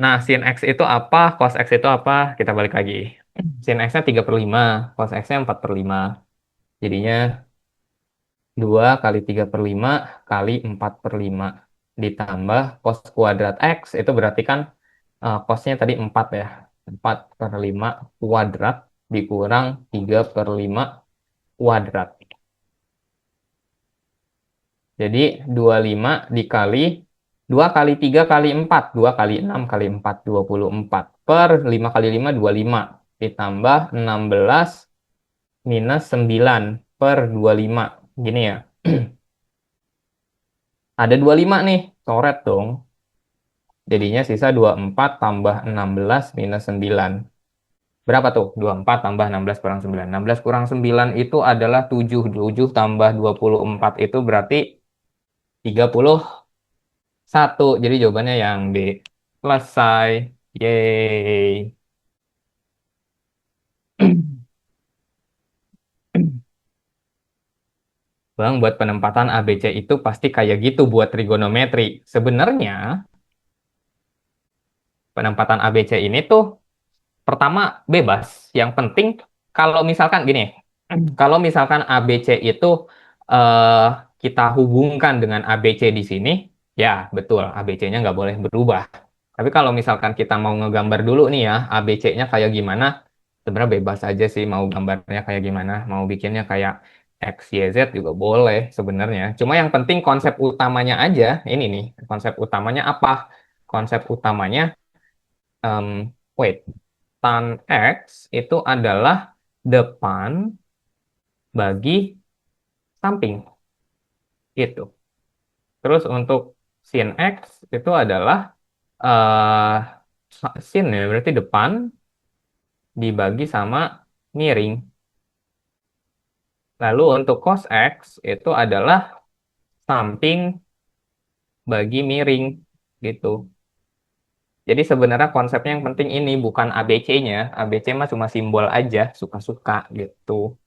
Speaker 1: Nah, sin X itu apa? Cos X itu apa? Kita balik lagi. Sin X-nya 3/5, cos X-nya 4/5. Jadinya 2 kali 3/5 kali 4/5. Ditambah cos kuadrat X, itu berarti kan cosnya tadi 4 ya. 4/5 kuadrat dikurang 3/5 kuadrat. Jadi 25 dikali 2 kali 3 kali 4, 2 kali 6 kali 4, 24. Per 5 kali 5, 25. Ditambah 16 minus 9 per 25. Gini ya. Ada 25 nih, coret dong. Jadinya sisa 24 tambah 16 minus 9. Berapa tuh? 24 tambah 16 kurang 9. 16 kurang 9 itu adalah 7. 7 tambah 24 itu berarti 31. Jadi jawabannya yang B. Selesai. Yeay. Bang, buat penempatan ABC itu pasti kayak gitu buat trigonometri. Sebenarnya penempatan ABC ini tuh pertama bebas. Yang penting kalau misalkan gini, kalau misalkan ABC itu eh, kita hubungkan dengan ABC di sini, ya betul ABC-nya nggak boleh berubah. Tapi kalau misalkan kita mau ngegambar dulu nih ya, ABC-nya kayak gimana, sebenarnya bebas aja sih mau gambarnya kayak gimana, mau bikinnya kayak X, Y, Z juga boleh sebenarnya. Cuma yang penting konsep utamanya aja, ini nih, konsep utamanya apa? Konsep utamanya, em, wait, tan X itu adalah depan bagi samping, gitu. Terus untuk sin X itu adalah eh sin ya, berarti depan dibagi sama miring. Lalu untuk cos X itu adalah samping bagi miring, gitu. Jadi sebenarnya konsepnya yang penting ini bukan ABC-nya. ABC mah cuma simbol aja, suka-suka gitu.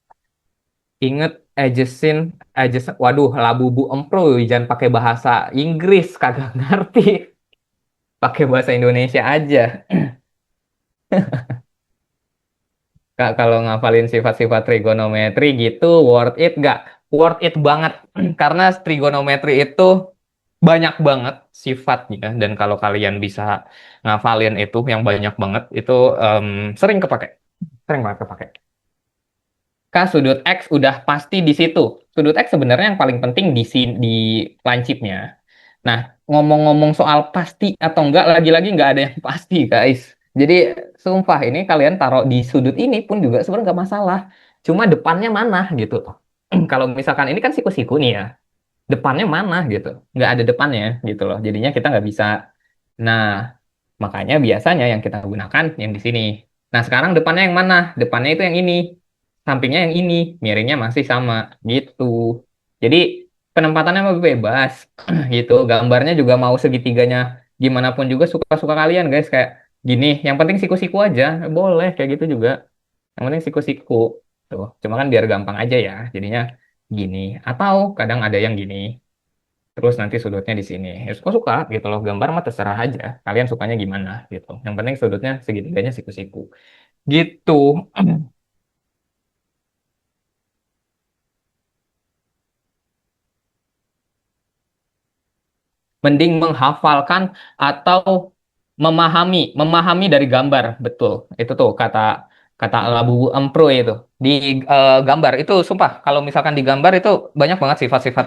Speaker 1: Ingat adjacent, adjacent, waduh, labubu empro, jangan pakai bahasa Inggris, kagak ngerti. Pakai bahasa Indonesia aja. Kak, kalau ngafalin sifat-sifat trigonometri gitu, worth it gak? Worth it banget. Karena trigonometri itu banyak banget sifatnya. Dan kalau kalian bisa ngafalin itu yang banyak banget, itu em, sering kepake. Sering banget kepake. Kak, sudut X udah pasti di situ. Sudut X sebenarnya yang paling penting di lancipnya. Nah, ngomong-ngomong soal pasti atau enggak, lagi-lagi nggak ada yang pasti, guys. Jadi, sumpah ini kalian taruh di sudut ini pun juga sebenarnya nggak masalah. Cuma depannya mana gitu. Kalau misalkan ini kan siku-siku nih ya, depannya mana gitu. Nggak ada depannya gitu loh. Jadinya kita nggak bisa. Nah, makanya biasanya yang kita gunakan yang di sini. Nah, sekarang depannya yang mana? Depannya itu yang ini. Sampingnya yang ini. Miringnya masih sama. Gitu. Jadi, penempatannya mau bebas. Gitu. Gambarnya juga mau segitiganya. Gimana pun juga suka-suka kalian, guys. Kayak gini. Yang penting siku-siku aja. Boleh kayak gitu juga. Yang penting siku-siku. Tuh. Cuma kan biar gampang aja ya. Jadinya gini. Atau kadang ada yang gini. Terus nanti sudutnya di sini. Ya suka-suka gitu loh. Gambar mah terserah aja. Kalian sukanya gimana gitu. Yang penting sudutnya segitiganya siku-siku. Gitu. Mending menghafalkan atau memahami dari gambar. Betul. Itu tuh kata kata Labu Empro itu. Di gambar itu sumpah kalau misalkan di gambar itu banyak banget sifat-sifat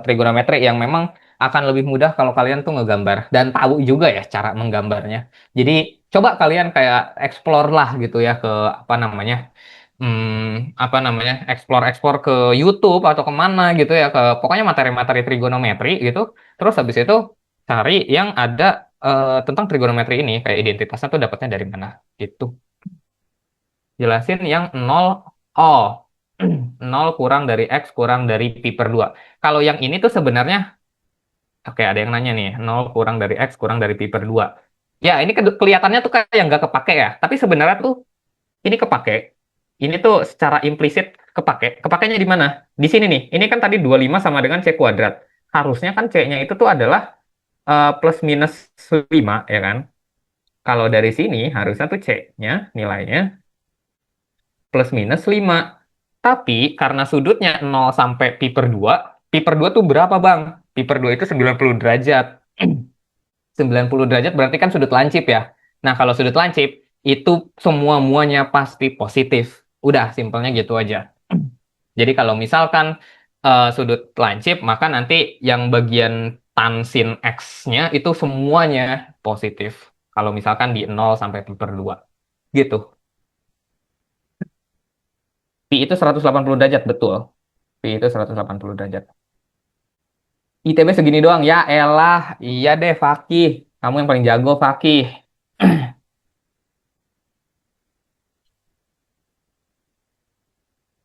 Speaker 1: trigonometri yang memang akan lebih mudah kalau kalian tuh ngegambar dan tahu juga ya cara menggambarnya. Jadi coba kalian kayak explore lah gitu ya ke apa namanya? Apa namanya? Explore-explore ke YouTube atau kemana gitu ya ke pokoknya materi-materi trigonometri gitu. Terus habis itu cari yang ada tentang trigonometri ini, kayak identitasnya tuh dapatnya dari mana gitu. Jelasin yang nol. Oh, nol kurang dari X kurang dari pi per 2. Kalau yang ini tuh sebenarnya, oke ada yang nanya nih, nol kurang dari X kurang dari pi per 2. Ya, ini kelihatannya tuh kayak yang nggak kepake ya. Tapi sebenarnya tuh ini kepake. Ini tuh secara implisit kepake. Kepakainya di mana? Di sini nih. Ini kan tadi 25 sama dengan C kuadrat. Harusnya kan C-nya itu tuh adalah plus minus 5, ya kan? Kalau dari sini harusnya tuh C-nya nilainya plus minus 5. Tapi karena sudutnya 0 sampai pi per 2 tuh berapa, Bang? Pi per 2 itu 90 derajat. 90 derajat berarti kan sudut lancip ya. Nah, kalau sudut lancip itu semua-muanya pasti positif. Udah, simpelnya gitu aja. Jadi kalau misalkan sudut lancip, maka nanti yang bagian tansin X-nya itu semuanya positif. Kalau misalkan di 0 sampai pi per 2. Gitu. Pi itu 180 derajat, betul. Pi itu 180 derajat. ITB segini doang. Ya elah, iya deh Fakih. Kamu yang paling jago, Fakih.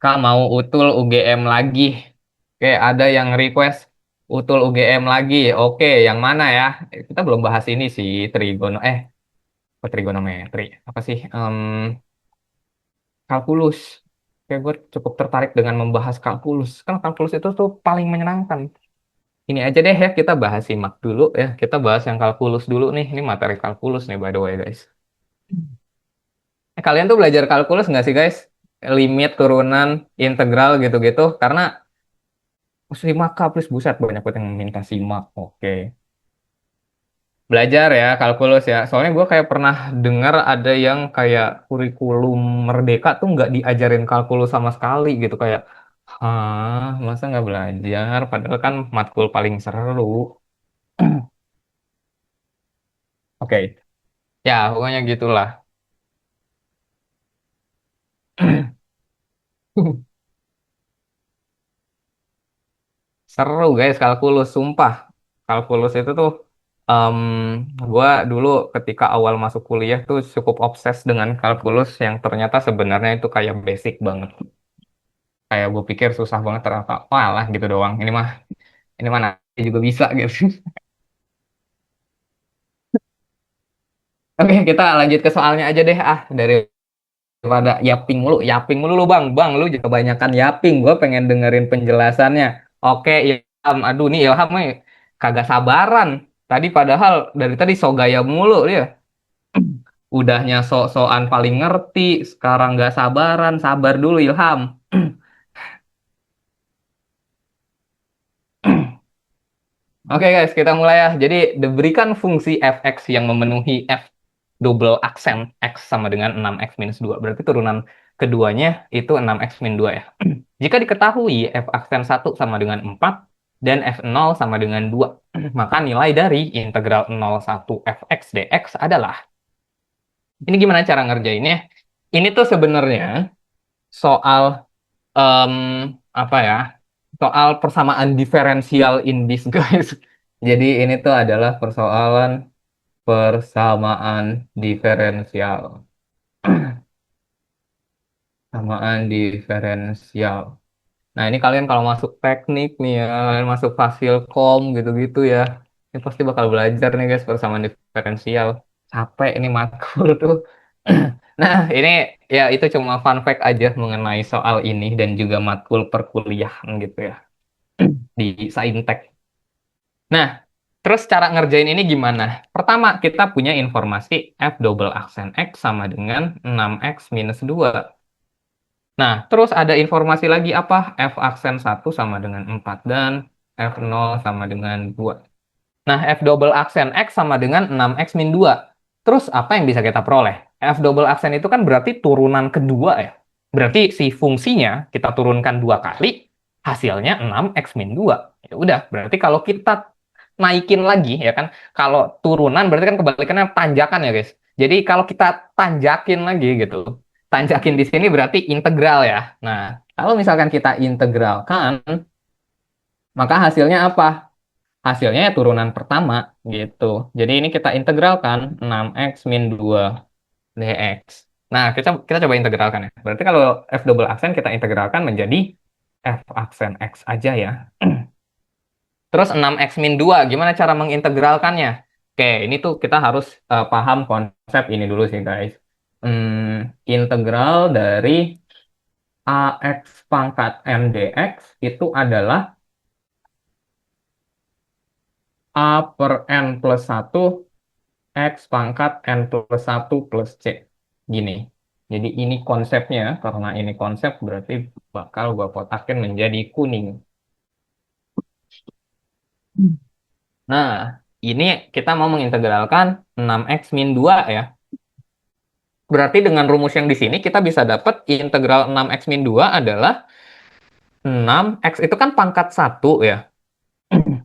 Speaker 1: Kak mau utul UGM lagi. Oke, ada yang request utul UGM lagi. Oke, yang mana ya? Kita belum bahas ini sih, trigonometri. Apa sih? Kalkulus. Oke, gue cukup tertarik dengan membahas kalkulus. Kan kalkulus itu tuh paling menyenangkan. Ini aja deh ya, kita bahas simak dulu ya. Kita bahas yang kalkulus dulu nih. Ini materi kalkulus nih, by the way, guys. Kalian tuh belajar kalkulus nggak sih, guys? Limit, turunan, integral gitu-gitu. Karena simak Kak, please, buset, banyak banget yang minta simak. Oke. Belajar ya, kalkulus ya. Soalnya gue kayak pernah dengar ada yang kayak kurikulum Merdeka tuh nggak diajarin kalkulus sama sekali gitu. Kayak, hah, masa nggak belajar? Padahal kan matkul paling seru. Oke, ya pokoknya gitulah. Seru guys, kalkulus, sumpah. Kalkulus itu tuh, em gue dulu ketika awal masuk kuliah tuh cukup obses dengan kalkulus yang ternyata sebenarnya itu kayak basic banget. Kayak gue pikir susah banget, ternyata wah lah gitu doang. Ini mana juga bisa gitu. Oke, kita lanjut ke soalnya aja deh, daripada yaping mulu lu, bang lu juga kebanyakan yaping. Gue pengen dengerin penjelasannya. Oke, Ilham, aduh nih Ilham nih kagak sabaran. Tadi padahal dari tadi so gaya mulu dia. Udahnya sok-sokan paling ngerti, sekarang nggak sabaran. Sabar dulu Ilham. Oke guys, kita mulai ya. Jadi diberikan fungsi fx yang memenuhi f double aksen x sama dengan 6x minus 2. Berarti turunan keduanya itu 6x min 2 ya. Jika diketahui f aksen 1 sama dengan 4 dan f0 sama dengan 2, maka nilai dari integral 01 fx dx adalah. Ini gimana cara ngerjainnya? Ini tuh sebenarnya soal em, apa ya? Soal persamaan diferensial in disguise. Jadi ini tuh adalah persoalan persamaan diferensial. Persamaan diferensial. Nah, ini kalian kalau masuk teknik nih ya, kalian masuk fasilkom gitu-gitu ya. Ini pasti bakal belajar nih guys persamaan diferensial. Capek ini matkul tuh. Nah, ini ya itu cuma fun fact aja mengenai soal ini dan juga matkul perkuliahan gitu ya di Saintek. Nah, terus cara ngerjain ini gimana? Pertama, kita punya informasi F double aksen X sama dengan 6X minus 2. Nah, terus ada informasi lagi apa? F aksen 1 sama dengan 4 dan F0 sama dengan 2. Nah, F double aksen X sama dengan 6X min 2. Terus apa yang bisa kita peroleh? F double aksen itu kan berarti turunan kedua ya. Berarti si fungsinya kita turunkan dua kali, hasilnya 6X min 2. Ya udah, berarti kalau kita naikin lagi ya kan, kalau turunan berarti kan kebalikannya tanjakan ya guys. Jadi kalau kita tanjakin lagi gitu, tanjakin di sini berarti integral ya. Nah, kalau misalkan kita integralkan, maka hasilnya apa? Hasilnya ya turunan pertama gitu. Jadi ini kita integralkan 6x min 2 dx. Nah, kita kita coba integralkan ya. Berarti kalau f double aksen kita integralkan menjadi f aksen x aja ya. Terus 6x min 2, gimana cara mengintegralkannya? Oke, ini tuh kita harus paham konsep ini dulu sih guys. Integral dari AX pangkat N dx itu adalah A per N plus 1 X pangkat N plus 1 plus C. Gini. Jadi ini konsepnya, karena ini konsep berarti bakal gua kotakin menjadi kuning. Nah, ini kita mau mengintegralkan 6X min 2 ya. Berarti dengan rumus yang di sini kita bisa dapat integral 6X min 2 adalah 6X itu kan pangkat 1 ya.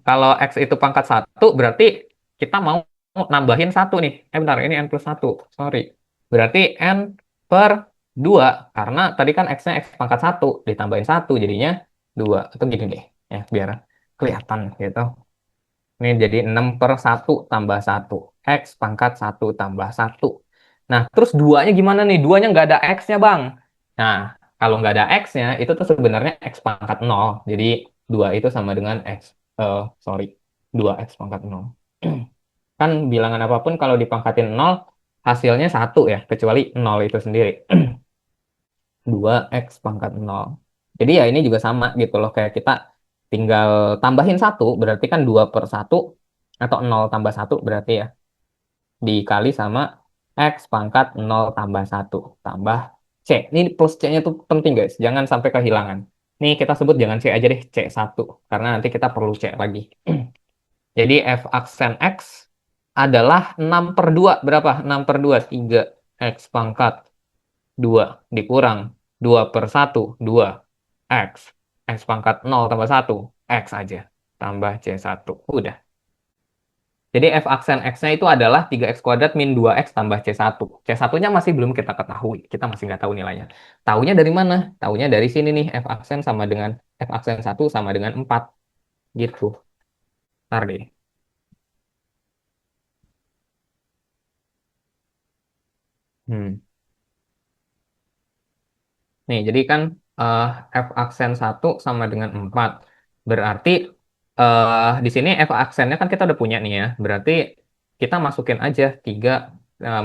Speaker 1: Kalau X itu pangkat 1 berarti kita mau nambahin 1 nih. Bentar, ini N plus 1. Sorry. Berarti N per 2. Karena tadi kan X-nya X pangkat 1. Ditambahin 1 jadinya 2. Itu gini deh. Ya, biar kelihatan gitu. Ini jadi 6 per 1 tambah 1. X pangkat 1 tambah 1. Nah, terus 2-nya gimana nih? 2-nya nggak ada X-nya, Bang. Nah, kalau nggak ada X-nya, itu tuh sebenarnya X pangkat 0. Jadi, 2 itu sama dengan X. Sorry. 2X pangkat 0. Kan bilangan apapun kalau dipangkatin 0, hasilnya 1 ya, kecuali 0 itu sendiri. 2X pangkat 0. Jadi ya ini juga sama gitu loh, kayak kita tinggal tambahin 1, berarti kan 2 per 1, atau 0 tambah 1 berarti ya, dikali sama X pangkat 0 tambah 1, tambah C. Ini plus C-nya tuh penting guys, jangan sampai kehilangan. Nih kita sebut jangan C aja deh, C1, karena nanti kita perlu C lagi. Jadi F aksen X adalah 6 per 2, berapa? 6 per 2, 3. X pangkat 2 dikurang 2 per 1, 2. X. X pangkat 0 tambah 1, X aja. Tambah C1. Udah. Jadi F aksen X-nya itu adalah 3X kuadrat min 2X tambah C1. C1-nya masih belum kita ketahui. Kita masih nggak tahu nilainya. Taunya dari mana? Taunya dari sini nih. F aksen sama dengan F aksen 1 sama dengan 4. Gitu. Ntar deh. Hmm. Nih, jadi kan eh, F aksen 1 sama dengan 4. Berarti di sini F aksennya kan kita udah punya nih ya. Berarti kita masukin aja 3,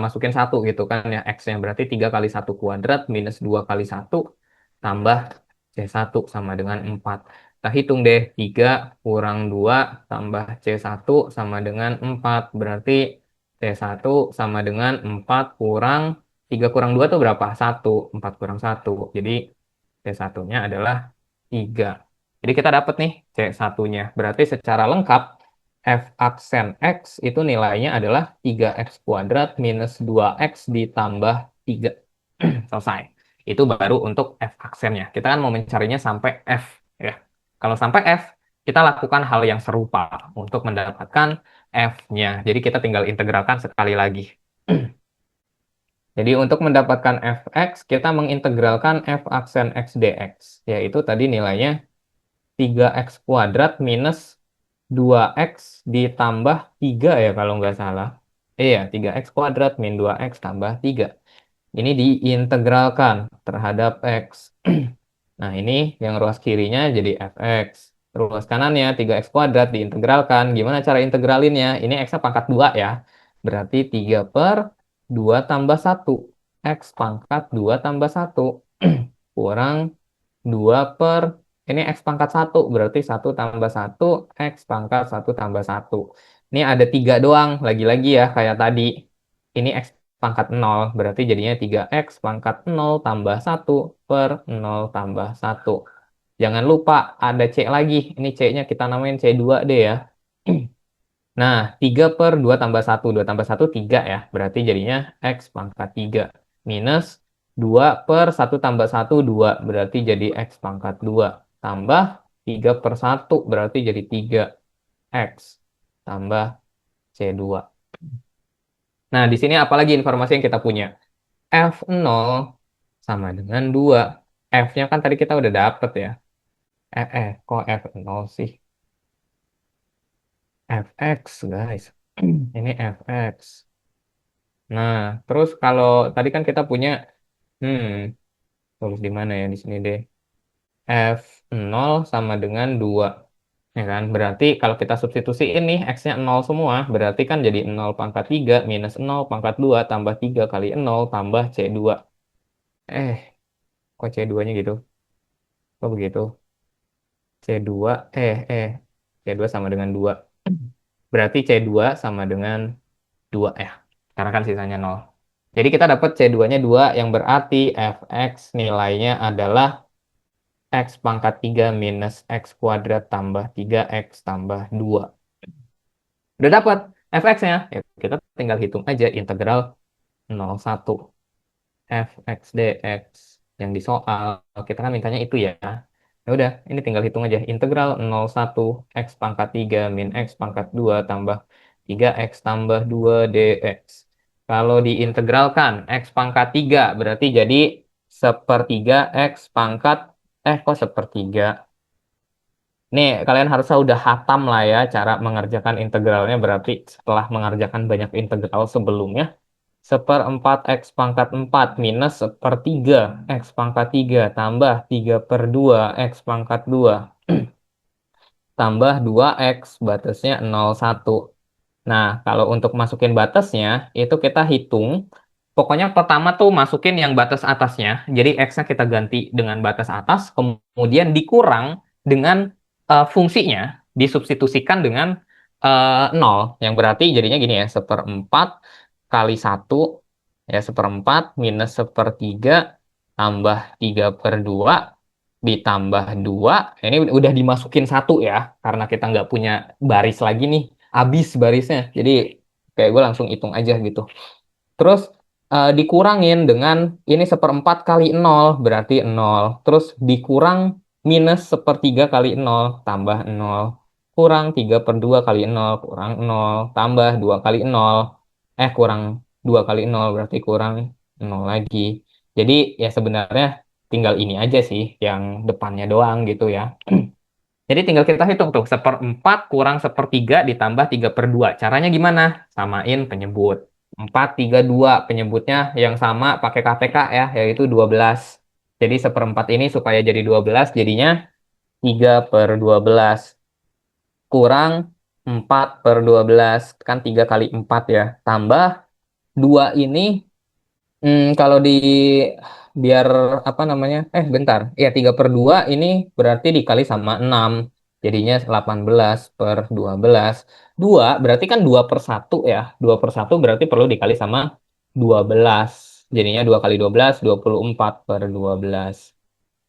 Speaker 1: masukin 1 gitu kan ya X-nya. Berarti 3 kali 1 kuadrat minus 2 kali 1 tambah C1 sama dengan 4. Kita hitung deh, 3 kurang 2 tambah C1 sama dengan 4. Berarti C1 sama dengan 4 kurang 3 kurang 2 itu berapa? 1. 4 kurang 1. Jadi C1-nya adalah 3. Jadi kita dapat nih C1-nya. Berarti secara lengkap F aksen X itu nilainya adalah 3X kuadrat minus 2X ditambah 3. Selesai. Itu baru untuk F aksennya. Kita kan mau mencarinya sampai F ya. Kalau sampai F, kita lakukan hal yang serupa untuk mendapatkan F-nya. Jadi kita tinggal integralkan sekali lagi. Jadi untuk mendapatkan fx, kita mengintegralkan f aksen x dx, yaitu tadi nilainya 3x kuadrat minus 2x ditambah 3 ya kalau nggak salah. Iya, 3x kuadrat min 2x tambah 3. Ini diintegralkan terhadap x. Nah, ini yang ruas kirinya jadi fx. Ruas kanannya 3x kuadrat diintegralkan. Gimana cara integralinnya? Ini x-nya pangkat 2 ya. Berarti 3 per 2 tambah 1. X pangkat 2 tambah 1. Kurang 2 per, ini x pangkat 1. Berarti 1 tambah 1, x pangkat 1 tambah 1. Ini ada 3 doang. Lagi-lagi ya, kayak tadi. Ini x pangkat 0. Berarti jadinya 3x pangkat 0 tambah 1 per 0 tambah 1. Jangan lupa ada C lagi. Ini C-nya kita namain C2 deh ya. Nah, 3 per 2 tambah 1. 2 tambah 1, 3 ya. Berarti jadinya X pangkat 3. Minus 2 per 1 tambah 1, 2. Berarti jadi X pangkat 2. Tambah 3 per 1. Berarti jadi 3X. Tambah C2. Nah, di sini apalagi informasi yang kita punya? F0 sama dengan 2. F-nya kan tadi kita udah dapet ya. Kok F0 sih? Fx, guys. Ini Fx. Nah, terus kalau tadi kan kita punya, hmm, tulis di mana ya di sini deh. F0 sama dengan 2. Ya kan? Berarti kalau kita substitusi ini X-nya 0 semua, berarti kan jadi 0 pangkat 3 minus 0 pangkat 2 tambah 3 kali 0 tambah C2. Eh, kok C2-nya gitu? Kok begitu? C2, C2 sama dengan 2. Berarti C2 sama dengan 2 ya. Karena kan sisanya 0. Jadi kita dapat C2-nya 2 yang berarti fx nilainya adalah x pangkat 3 minus x kuadrat tambah 3x tambah 2. Udah dapat fx-nya. Ya, kita tinggal hitung aja integral 0,1 fx dx yang di soal. Kita kan mintanya itu ya. Ya udah, ini tinggal hitung aja. Integral 0,1 x pangkat 3 min x pangkat 2 tambah 3x tambah 2 dx. Kalau diintegralkan x pangkat 3 berarti jadi sepertiga x pangkat kok sepertiga. Nih, kalian harusnya udah hatam lah ya cara mengerjakan integralnya. Berarti setelah mengerjakan banyak integral sebelumnya, seperempat X pangkat 4 minus sepertiga X pangkat 3 tambah 3 per 2 X pangkat 2 tambah 2X batasnya 0,1. Nah, kalau untuk masukin batasnya, itu kita hitung. Pokoknya pertama tuh masukin yang batas atasnya. Jadi X-nya kita ganti dengan batas atas, kemudian dikurang dengan fungsinya, disubstitusikan dengan 0. Yang berarti jadinya gini ya, seperempat kali satu, ya seperempat minus sepertiga, tambah 3 per 2, ditambah 2. Ini udah dimasukin satu ya, karena kita nggak punya baris lagi nih habis barisnya. Jadi kayak gue langsung hitung aja gitu. Terus dikurangin dengan ini seperempat kali nol berarti nol. Terus dikurang minus sepertiga kali nol tambah nol. Kurang 3 per 2 kali nol kurang nol. Tambah 2 kali nol. Kurang 2 kali nol berarti kurang nol lagi. Jadi ya sebenarnya tinggal ini aja sih yang depannya doang gitu ya. Jadi tinggal kita hitung tuh, seperempat kurang sepertiga ditambah 3 per 2. Caranya gimana? Samain penyebut. 4, 3, 2. Penyebutnya yang sama pakai KPK ya, yaitu 12. Jadi seperempat ini supaya jadi 12, jadinya 3 per 12. Kurang 4 per 12. Kan 3 kali 4 ya. Tambah 2 ini kalau di biar apa namanya? Bentar. Ya 3 per 2 ini berarti dikali sama 6. Jadinya 18 per 12. 2 berarti kan 2 per 1 ya. 2 per 1 berarti perlu dikali sama 12. Jadinya 2 kali 12, 24 per 12.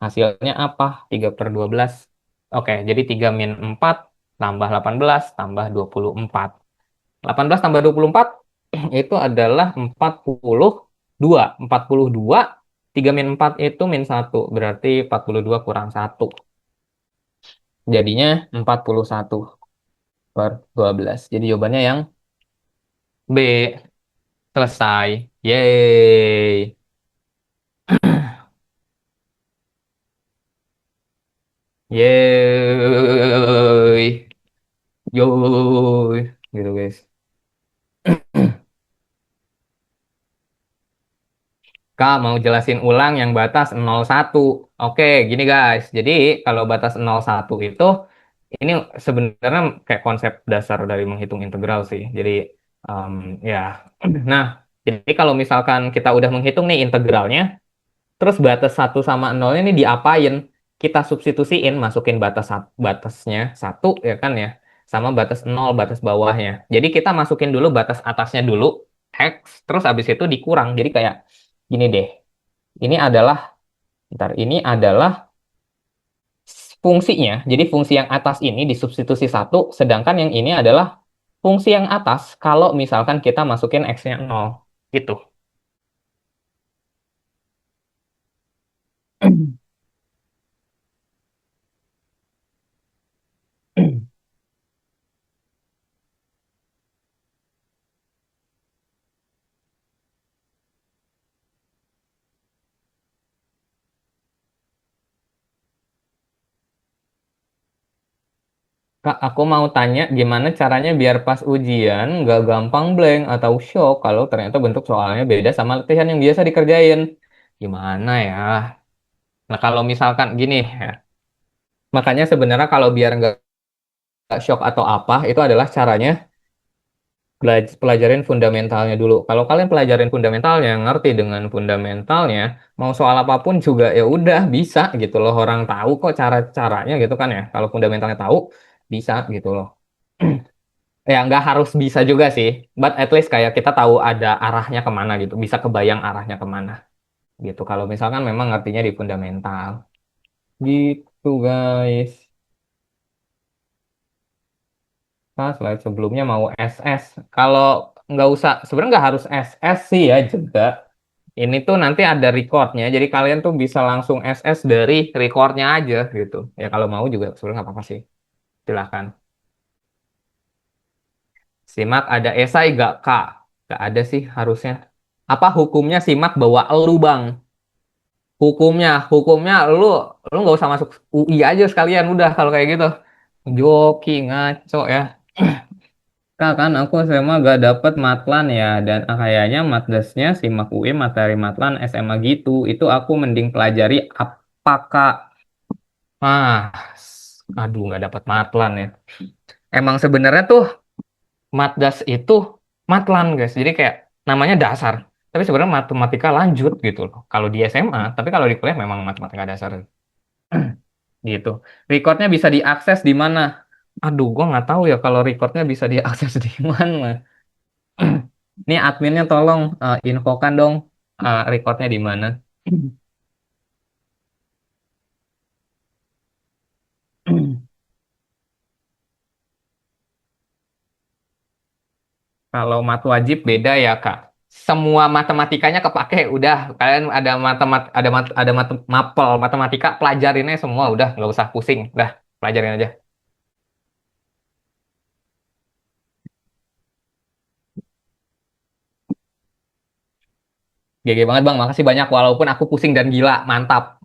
Speaker 1: Hasilnya apa? 3 per 12. Oke, jadi 3 min 4 tambah 18 tambah 24. 18 tambah 24 itu adalah 42. 42, 3 min 4 itu min 1. Berarti 42 kurang 1. Jadinya 41 per 12. Jadi jawabannya yang B. Selesai. Yeay. Yeay. Yoy. Gitu guys. Kak, mau jelasin ulang yang batas 0,1. Oke, gini guys. Jadi kalau batas 0,1 itu ini sebenarnya kayak konsep dasar dari menghitung integral sih. Jadi em, ya, nah, jadi kalau misalkan kita udah menghitung nih integralnya, terus batas satu sama 0 ini diapain? Kita substitusiin, masukin batasnya satu ya kan ya, sama batas 0 batas bawahnya. Jadi kita masukin dulu batas atasnya dulu, X, terus habis itu dikurang. Jadi kayak gini deh, ini adalah, ntar, ini adalah fungsinya. Jadi fungsi yang atas ini disubstitusi satu, sedangkan yang ini adalah fungsi yang atas kalau misalkan kita masukin X-nya 0. Gitu. Kak, aku mau tanya gimana caranya biar pas ujian nggak gampang blank atau shock kalau ternyata bentuk soalnya beda sama latihan yang biasa dikerjain. Gimana ya? Nah, kalau misalkan gini ya, makanya sebenarnya kalau biar nggak shock atau apa, itu adalah caranya pelajarin fundamentalnya dulu. Kalau kalian pelajarin fundamentalnya, ngerti dengan fundamentalnya, mau soal apapun juga ya udah bisa gitu loh. Orang tahu kok cara-caranya gitu kan ya. Kalau fundamentalnya tahu, bisa gitu loh. Ya nggak harus bisa juga sih, but at least kayak kita tahu ada arahnya kemana gitu, bisa kebayang arahnya kemana gitu. Kalau misalkan memang ngertinya di fundamental, gitu guys. Nah, slide sebelumnya mau SS. Kalau nggak usah, sebenarnya nggak harus SS sih ya juga. Ini tuh nanti ada recordnya, jadi kalian tuh bisa langsung SS dari recordnya aja gitu. Ya kalau mau juga sebenarnya nggak apa-apa sih. Silakan. Simak ada esai gak Kak? Gak ada sih harusnya. Apa hukumnya simak bawa elu bang? Hukumnya lu nggak usah masuk UI aja sekalian udah kalau kayak gitu. Joki ngaco ya. Kak kan aku SMA gak dapet matlan ya dan kayaknya matdasnya simak UI materi matlan SMA gitu. Itu aku mending pelajari apa Kak? Aduh nggak dapat matlan ya. Emang sebenarnya tuh matdas itu matlan guys. Jadi kayak namanya dasar. Tapi sebenarnya matematika lanjut gitu loh. Kalau di SMA, tapi kalau di kuliah memang matematika dasar. Gitu. Recordnya bisa diakses di mana? Aduh, gua nggak tahu ya kalau recordnya bisa diakses di mana. Ini adminnya tolong infokan dong recordnya di mana. Kalau mat wajib beda ya Kak. Semua matematikanya kepake, udah kalian ada mapel matematika pelajarinnya semua, udah nggak usah pusing, udah pelajarin aja. GG banget Bang, makasih banyak walaupun aku pusing dan gila, mantap.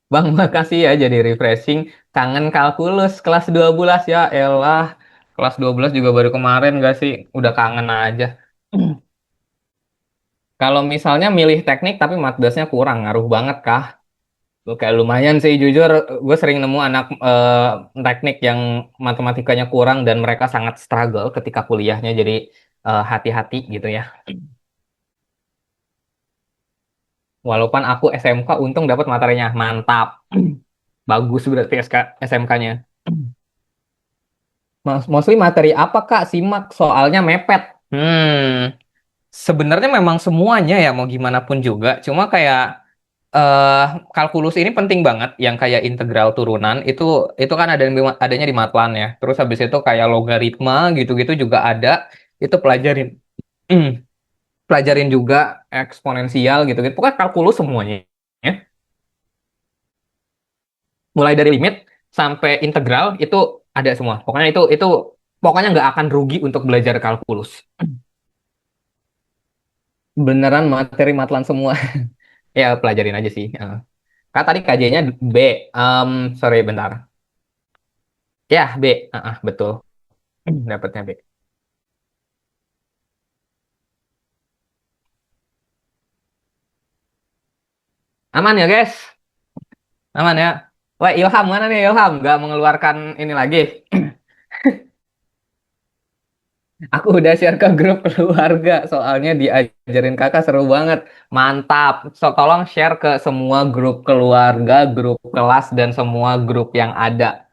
Speaker 1: Bang, makasih ya jadi refreshing. Kangen kalkulus kelas 12 ya elah. Kelas 12 juga baru kemarin gak sih? Udah kangen aja. Kalau misalnya milih teknik tapi matdasnya kurang, ngaruh banget kah? Gue kayak lumayan sih jujur, gue sering nemu anak teknik yang matematikanya kurang dan mereka sangat struggle ketika kuliahnya, jadi hati-hati gitu ya. Walaupun aku SMK untung dapat materinya, mantap. Bagus berarti SMK-nya. Mostly materi apa Kak? Simak soalnya mepet. Sebenarnya memang semuanya ya mau gimana pun juga. Cuma kayak eh kalkulus ini penting banget yang kayak integral turunan itu kan adanya di Matlan ya. Terus habis itu kayak logaritma gitu-gitu juga ada. Itu pelajarin. Pelajarin juga eksponensial gitu-gitu. Pokoknya kalkulus semuanya. Ya. Mulai dari limit sampai integral itu ada semua. Pokoknya nggak akan rugi untuk belajar kalkulus. Beneran materi matlan semua. Ya pelajarin aja sih. Kak tadi KJ-nya B. Em, Sorry bentar. Ya B. Betul. Dapatnya B. Aman ya guys? Aman ya? Wah Ilham mana nih Ilham? Nggak mengeluarkan ini lagi. Aku udah share ke grup keluarga. Soalnya diajarin kakak seru banget. Mantap. So tolong share ke semua grup keluarga, grup kelas, dan semua grup yang ada.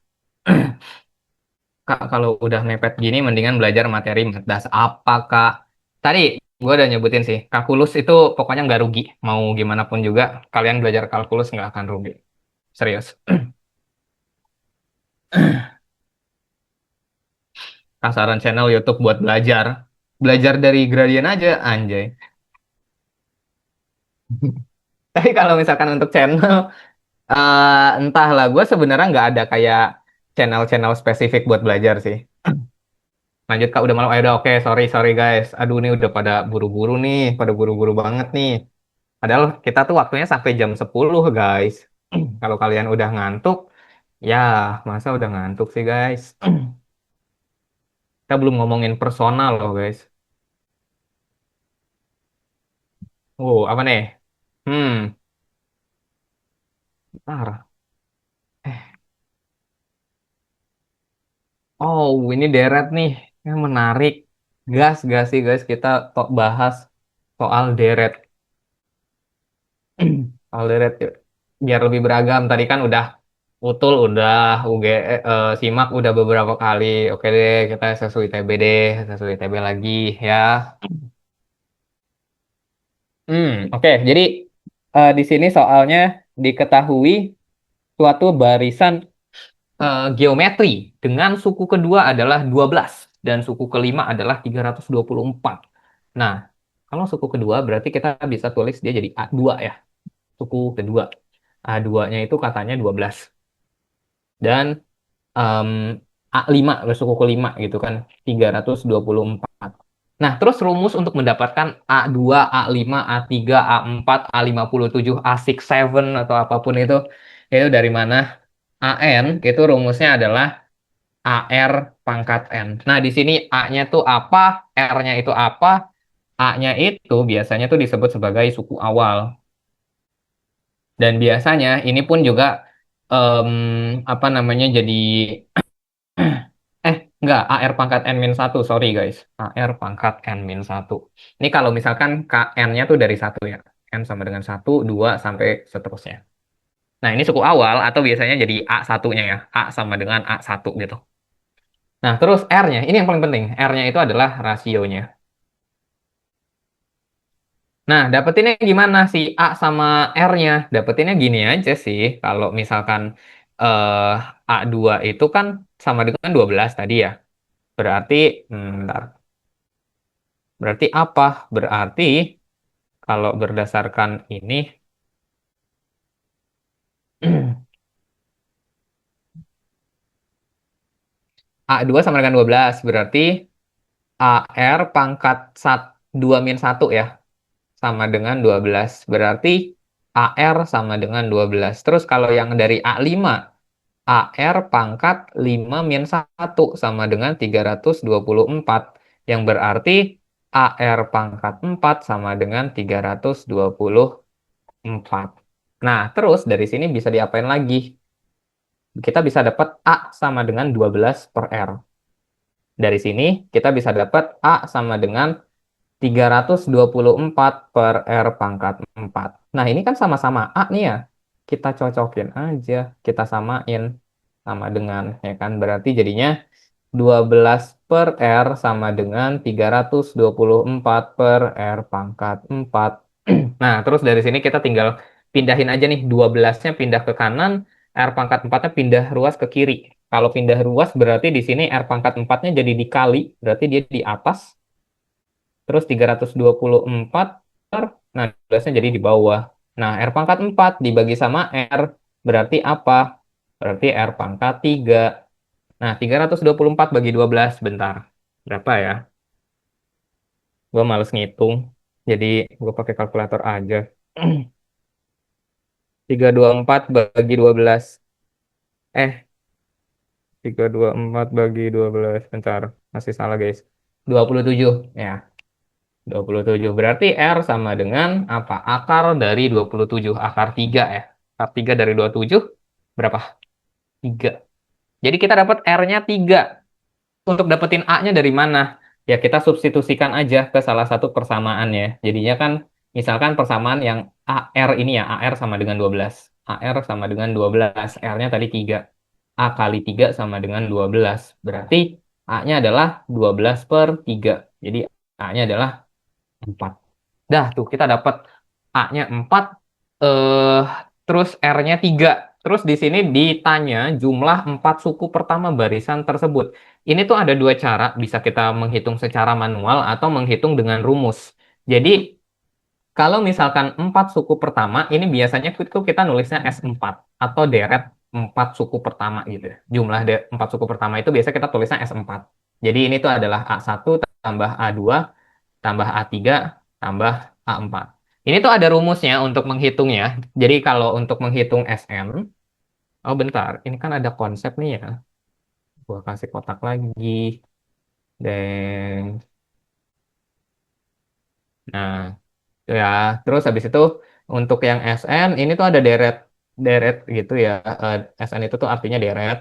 Speaker 1: Kak, kalau udah mepet gini, mendingan belajar materi das apa, Kak? Tadi gue udah nyebutin sih, kalkulus itu pokoknya nggak rugi. Mau gimana pun juga, kalian belajar kalkulus nggak akan rugi. Serius. Kasaran channel YouTube buat belajar. Belajar dari gradien aja, anjay. Tapi kalau misalkan untuk channel, entahlah, gue sebenarnya nggak ada kayak channel-channel spesifik buat belajar sih. Lanjut Kak, udah malam. Ayo udah, oke, sorry guys. Aduh, ini udah pada buru-buru nih, pada buru-buru banget nih. Padahal kita tuh waktunya sampai jam 10 guys. Kalau kalian udah ngantuk, ya masa udah ngantuk sih guys. Kita belum ngomongin personal loh guys. Apa nih? Hmm, Bentar. Oh, ini deret nih. Yang menarik. Gas, gas sih guys. Kita bahas soal deret. Soal deret yuk. Biar lebih beragam. Tadi kan udah utul, udah simak udah beberapa kali. Oke deh, kita SSU ITB deh. SSU ITB lagi ya. Oke. Jadi di sini soalnya diketahui suatu barisan geometri dengan suku kedua adalah 12 dan suku kelima adalah 324. Nah, kalau suku kedua berarti kita bisa tulis dia jadi A2 ya, suku kedua. A2-nya itu katanya 12 dan em, A5 suku kelima gitu kan 324. Nah, terus rumus untuk mendapatkan A2, A5, A3, A4, A57, A67 atau apapun itu dari mana? AN itu rumusnya adalah AR pangkat N. Nah, di sini A-nya tuh apa, R-nya itu apa? A-nya itu biasanya tuh disebut sebagai suku awal. Dan biasanya ini pun juga apa namanya jadi enggak, AR pangkat N-1, sorry guys. AR pangkat N-1. Ini kalau misalkan KN-nya tuh dari satu ya. N sama dengan satu, 2, sampai seterusnya. Nah, ini suku awal atau biasanya jadi A1-nya ya. A sama dengan A1 gitu. Nah, terus R-nya, ini yang paling penting. R-nya itu adalah rasionya. Nah, dapetinnya gimana sih A sama R-nya? Dapetinnya gini aja sih. Kalau misalkan A2 itu kan sama dengan 12 tadi ya. Berarti, bentar. Berarti apa? Berarti kalau berdasarkan ini, A2 sama dengan 12. Berarti AR pangkat 2 min 1 ya. Sama dengan 12. Berarti AR sama dengan 12. Terus kalau yang dari A5, AR pangkat 5 min 1 sama dengan 324. Yang berarti AR pangkat 4 sama dengan 324. Nah, terus dari sini bisa diapain lagi? Kita bisa dapat A sama dengan 12 per R. Dari sini kita bisa dapat A sama dengan 324 per R pangkat 4. Nah, ini kan sama-sama A nih ya. Kita cocokin aja, kita samain sama dengan, ya kan? Berarti jadinya 12 per R sama dengan 324 per R pangkat 4. Nah, terus dari sini kita tinggal pindahin aja nih, 12-nya pindah ke kanan, R pangkat 4-nya pindah ruas ke kiri. Kalau pindah ruas berarti di sini R pangkat 4-nya jadi dikali, berarti dia di atas. Terus 324 per, nah 12-nya jadi di bawah. Nah, R pangkat 4 dibagi sama R, berarti apa? Berarti R pangkat 3. Nah, 324 bagi 12, bentar. Berapa ya? Gue males ngitung, jadi gue pakai kalkulator aja. 324 bagi 12. 324 bagi 12. Bentar, masih salah guys. 27, ya. 27. Berarti R sama dengan apa? Akar dari 27. Akar 3 ya. Akar 3 dari 27 berapa? 3. Jadi kita dapat R-nya 3. Untuk dapetin A-nya dari mana? Ya kita substitusikan aja ke salah satu persamaan ya. Jadinya kan misalkan persamaan yang AR ini ya, AR sama dengan 12. AR sama dengan 12. R-nya tadi 3. A kali 3 sama dengan 12. Berarti A-nya adalah 12 per 3. Jadi A-nya adalah 4. Dah tuh kita dapat A-nya 4, eh terus R-nya 3. Terus di sini ditanya jumlah 4 suku pertama barisan tersebut. Ini tuh ada dua cara, bisa kita menghitung secara manual atau menghitung dengan rumus. Jadi kalau misalkan 4 suku pertama, ini biasanya itu kita nulisnya S4 atau deret 4 suku pertama gitu ya. Jumlah 4 suku pertama itu biasa kita tulisnya S4. Jadi ini tuh adalah A1 tambah A2 tambah A3 tambah A4. Ini tuh ada rumusnya untuk menghitungnya. Jadi kalau untuk menghitung SM, oh bentar, ini kan ada konsep nih ya. Gua kasih kotak lagi. Dan, nah, ya, terus habis itu untuk yang SN, ini tuh ada deret, deret gitu ya. SN itu tuh artinya deret.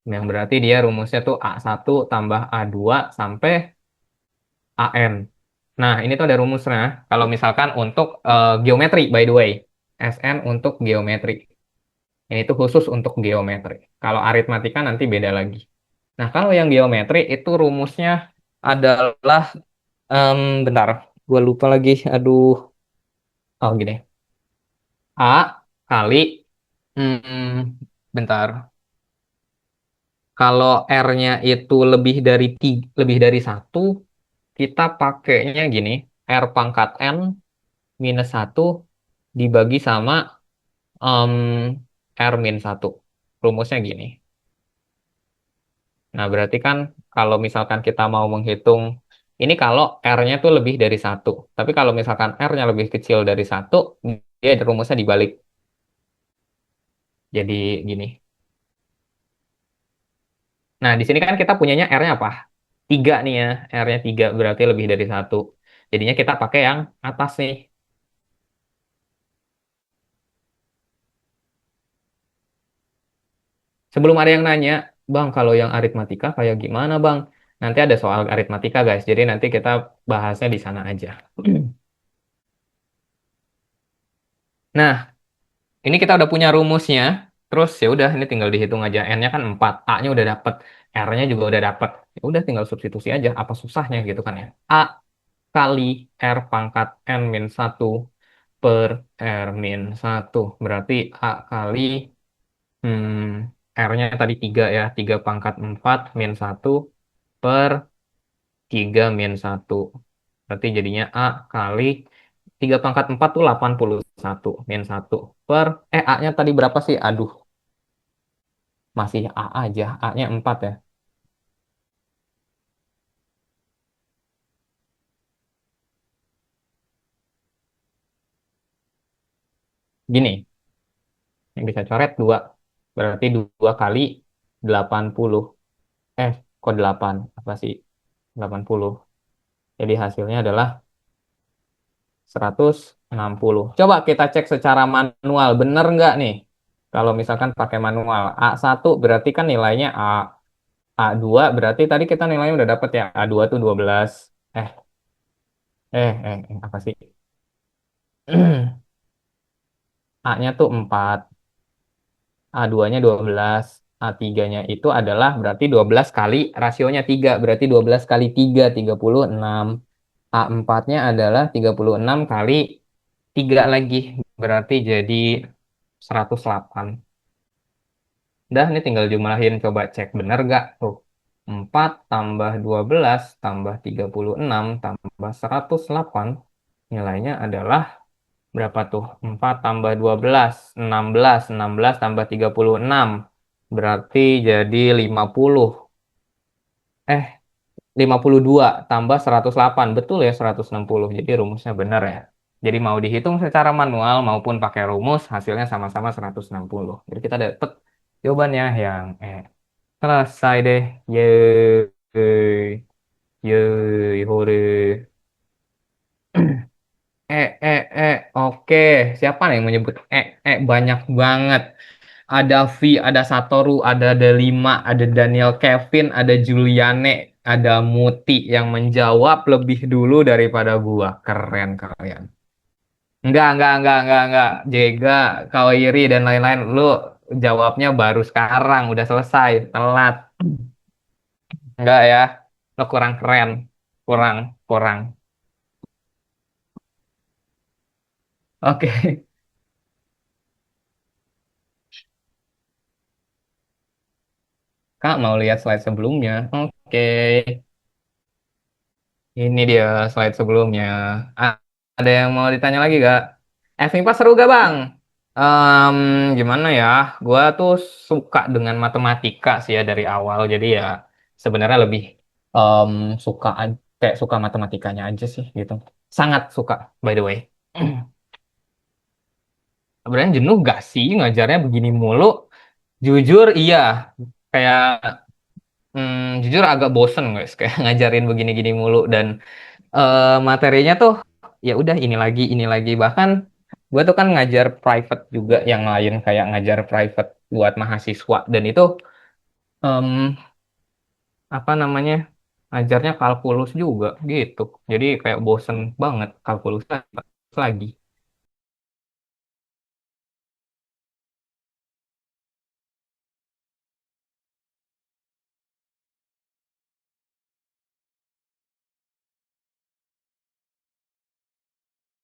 Speaker 1: Yang berarti dia rumusnya tuh A1 tambah A2 sampai AN. Nah, ini tuh ada rumusnya. Kalau misalkan untuk geometri, by the way. SN untuk geometri. Ini tuh khusus untuk geometri. Kalau aritmatika nanti beda lagi. Nah, kalau yang geometri itu rumusnya adalah, bentar, gue lupa lagi. Aduh, oh gini. A kali, bentar. Kalau R-nya itu lebih dari satu, kita pakainya gini. R pangkat N minus satu dibagi sama em, R min satu. Rumusnya gini. Nah, berarti kan kalau misalkan kita mau menghitung, ini kalau R-nya tuh lebih dari satu. Tapi kalau misalkan R-nya lebih kecil dari satu, dia ada rumusnya dibalik. Jadi gini. Nah, di sini kan kita punyanya R-nya apa? Tiga nih ya. R-nya tiga berarti lebih dari satu. Jadinya kita pakai yang atas nih. Sebelum ada yang nanya, Bang, kalau yang aritmatika kayak gimana, Bang? Nanti ada soal aritmatika, guys. Jadi nanti kita bahasnya di sana aja. Nah, ini kita udah punya rumusnya. Terus ya udah ini tinggal dihitung aja. N-nya kan 4, A-nya udah dapet, R-nya juga udah dapet. Ya udah tinggal substitusi aja. Apa susahnya gitu kan ya? A kali R pangkat N min satu per R min satu. Berarti A kali, R-nya tadi 3 ya. 3 pangkat 4 min satu per 3 min satu. Berarti jadinya A kali 3 pangkat 4 tuh 81 min satu per, A-nya tadi berapa sih? Aduh, masih A aja. A-nya 4 ya. Gini, yang bisa coret 2. Berarti 2 kali 80. Kok 8? Apa sih? 80. Jadi hasilnya adalah 160. Coba kita cek secara manual. Bener nggak nih? Kalau misalkan pakai manual. A1 berarti kan nilainya A. A2 berarti tadi kita nilainya udah dapet ya. A2 tuh 12. Eh, apa sih? A-nya tuh 4. A2-nya 12, A3-nya itu adalah berarti 12 kali rasionya 3, berarti 12 kali 3, 36. A4-nya adalah 36 kali 3 lagi, berarti jadi 108. Udah, ini tinggal jumlahin, coba cek bener gak tuh. 4 tambah 12 tambah 36 tambah 108, nilainya adalah berapa tuh? 4 tambah 12, 16. 16 tambah 36. Berarti jadi 50. Eh, 52 tambah 108. Betul ya 160. Jadi rumusnya benar ya. Jadi mau dihitung secara manual maupun pakai rumus, hasilnya sama-sama 160. Jadi kita dapat jawabannya yang Selesai deh. Yeay. Yeay, hore. Oke. Siapa nih yang menyebut banyak banget. Ada V, ada Satoru, ada Delima, ada Daniel Kevin, ada Juliane, ada Muti yang menjawab lebih dulu daripada gua. Keren kalian. Enggak. Jega, Kawiri, dan lain-lain. Lu jawabnya baru sekarang, udah selesai. Telat. Enggak ya. Lu kurang keren. Kurang, kurang. Oke. Kak, mau lihat slide sebelumnya? Oke. Ini dia slide sebelumnya. Ada yang mau ditanya lagi gak? FMIPA seru gak bang? Em, Gimana ya? Gua tuh suka dengan matematika sih ya dari awal. Jadi ya sebenarnya lebih em, suka kayak suka matematikanya aja sih gitu. Sangat suka by the way. Sebenarnya jenuh gak sih ngajarnya begini mulu? Jujur iya. Kayak jujur agak bosen guys kayak ngajarin begini-gini mulu dan materinya tuh ya udah ini lagi bahkan gue tuh kan ngajar private juga yang lain kayak ngajar private buat mahasiswa dan itu em, apa namanya, ngajarnya kalkulus juga gitu. Jadi kayak bosen banget kalkulus lagi.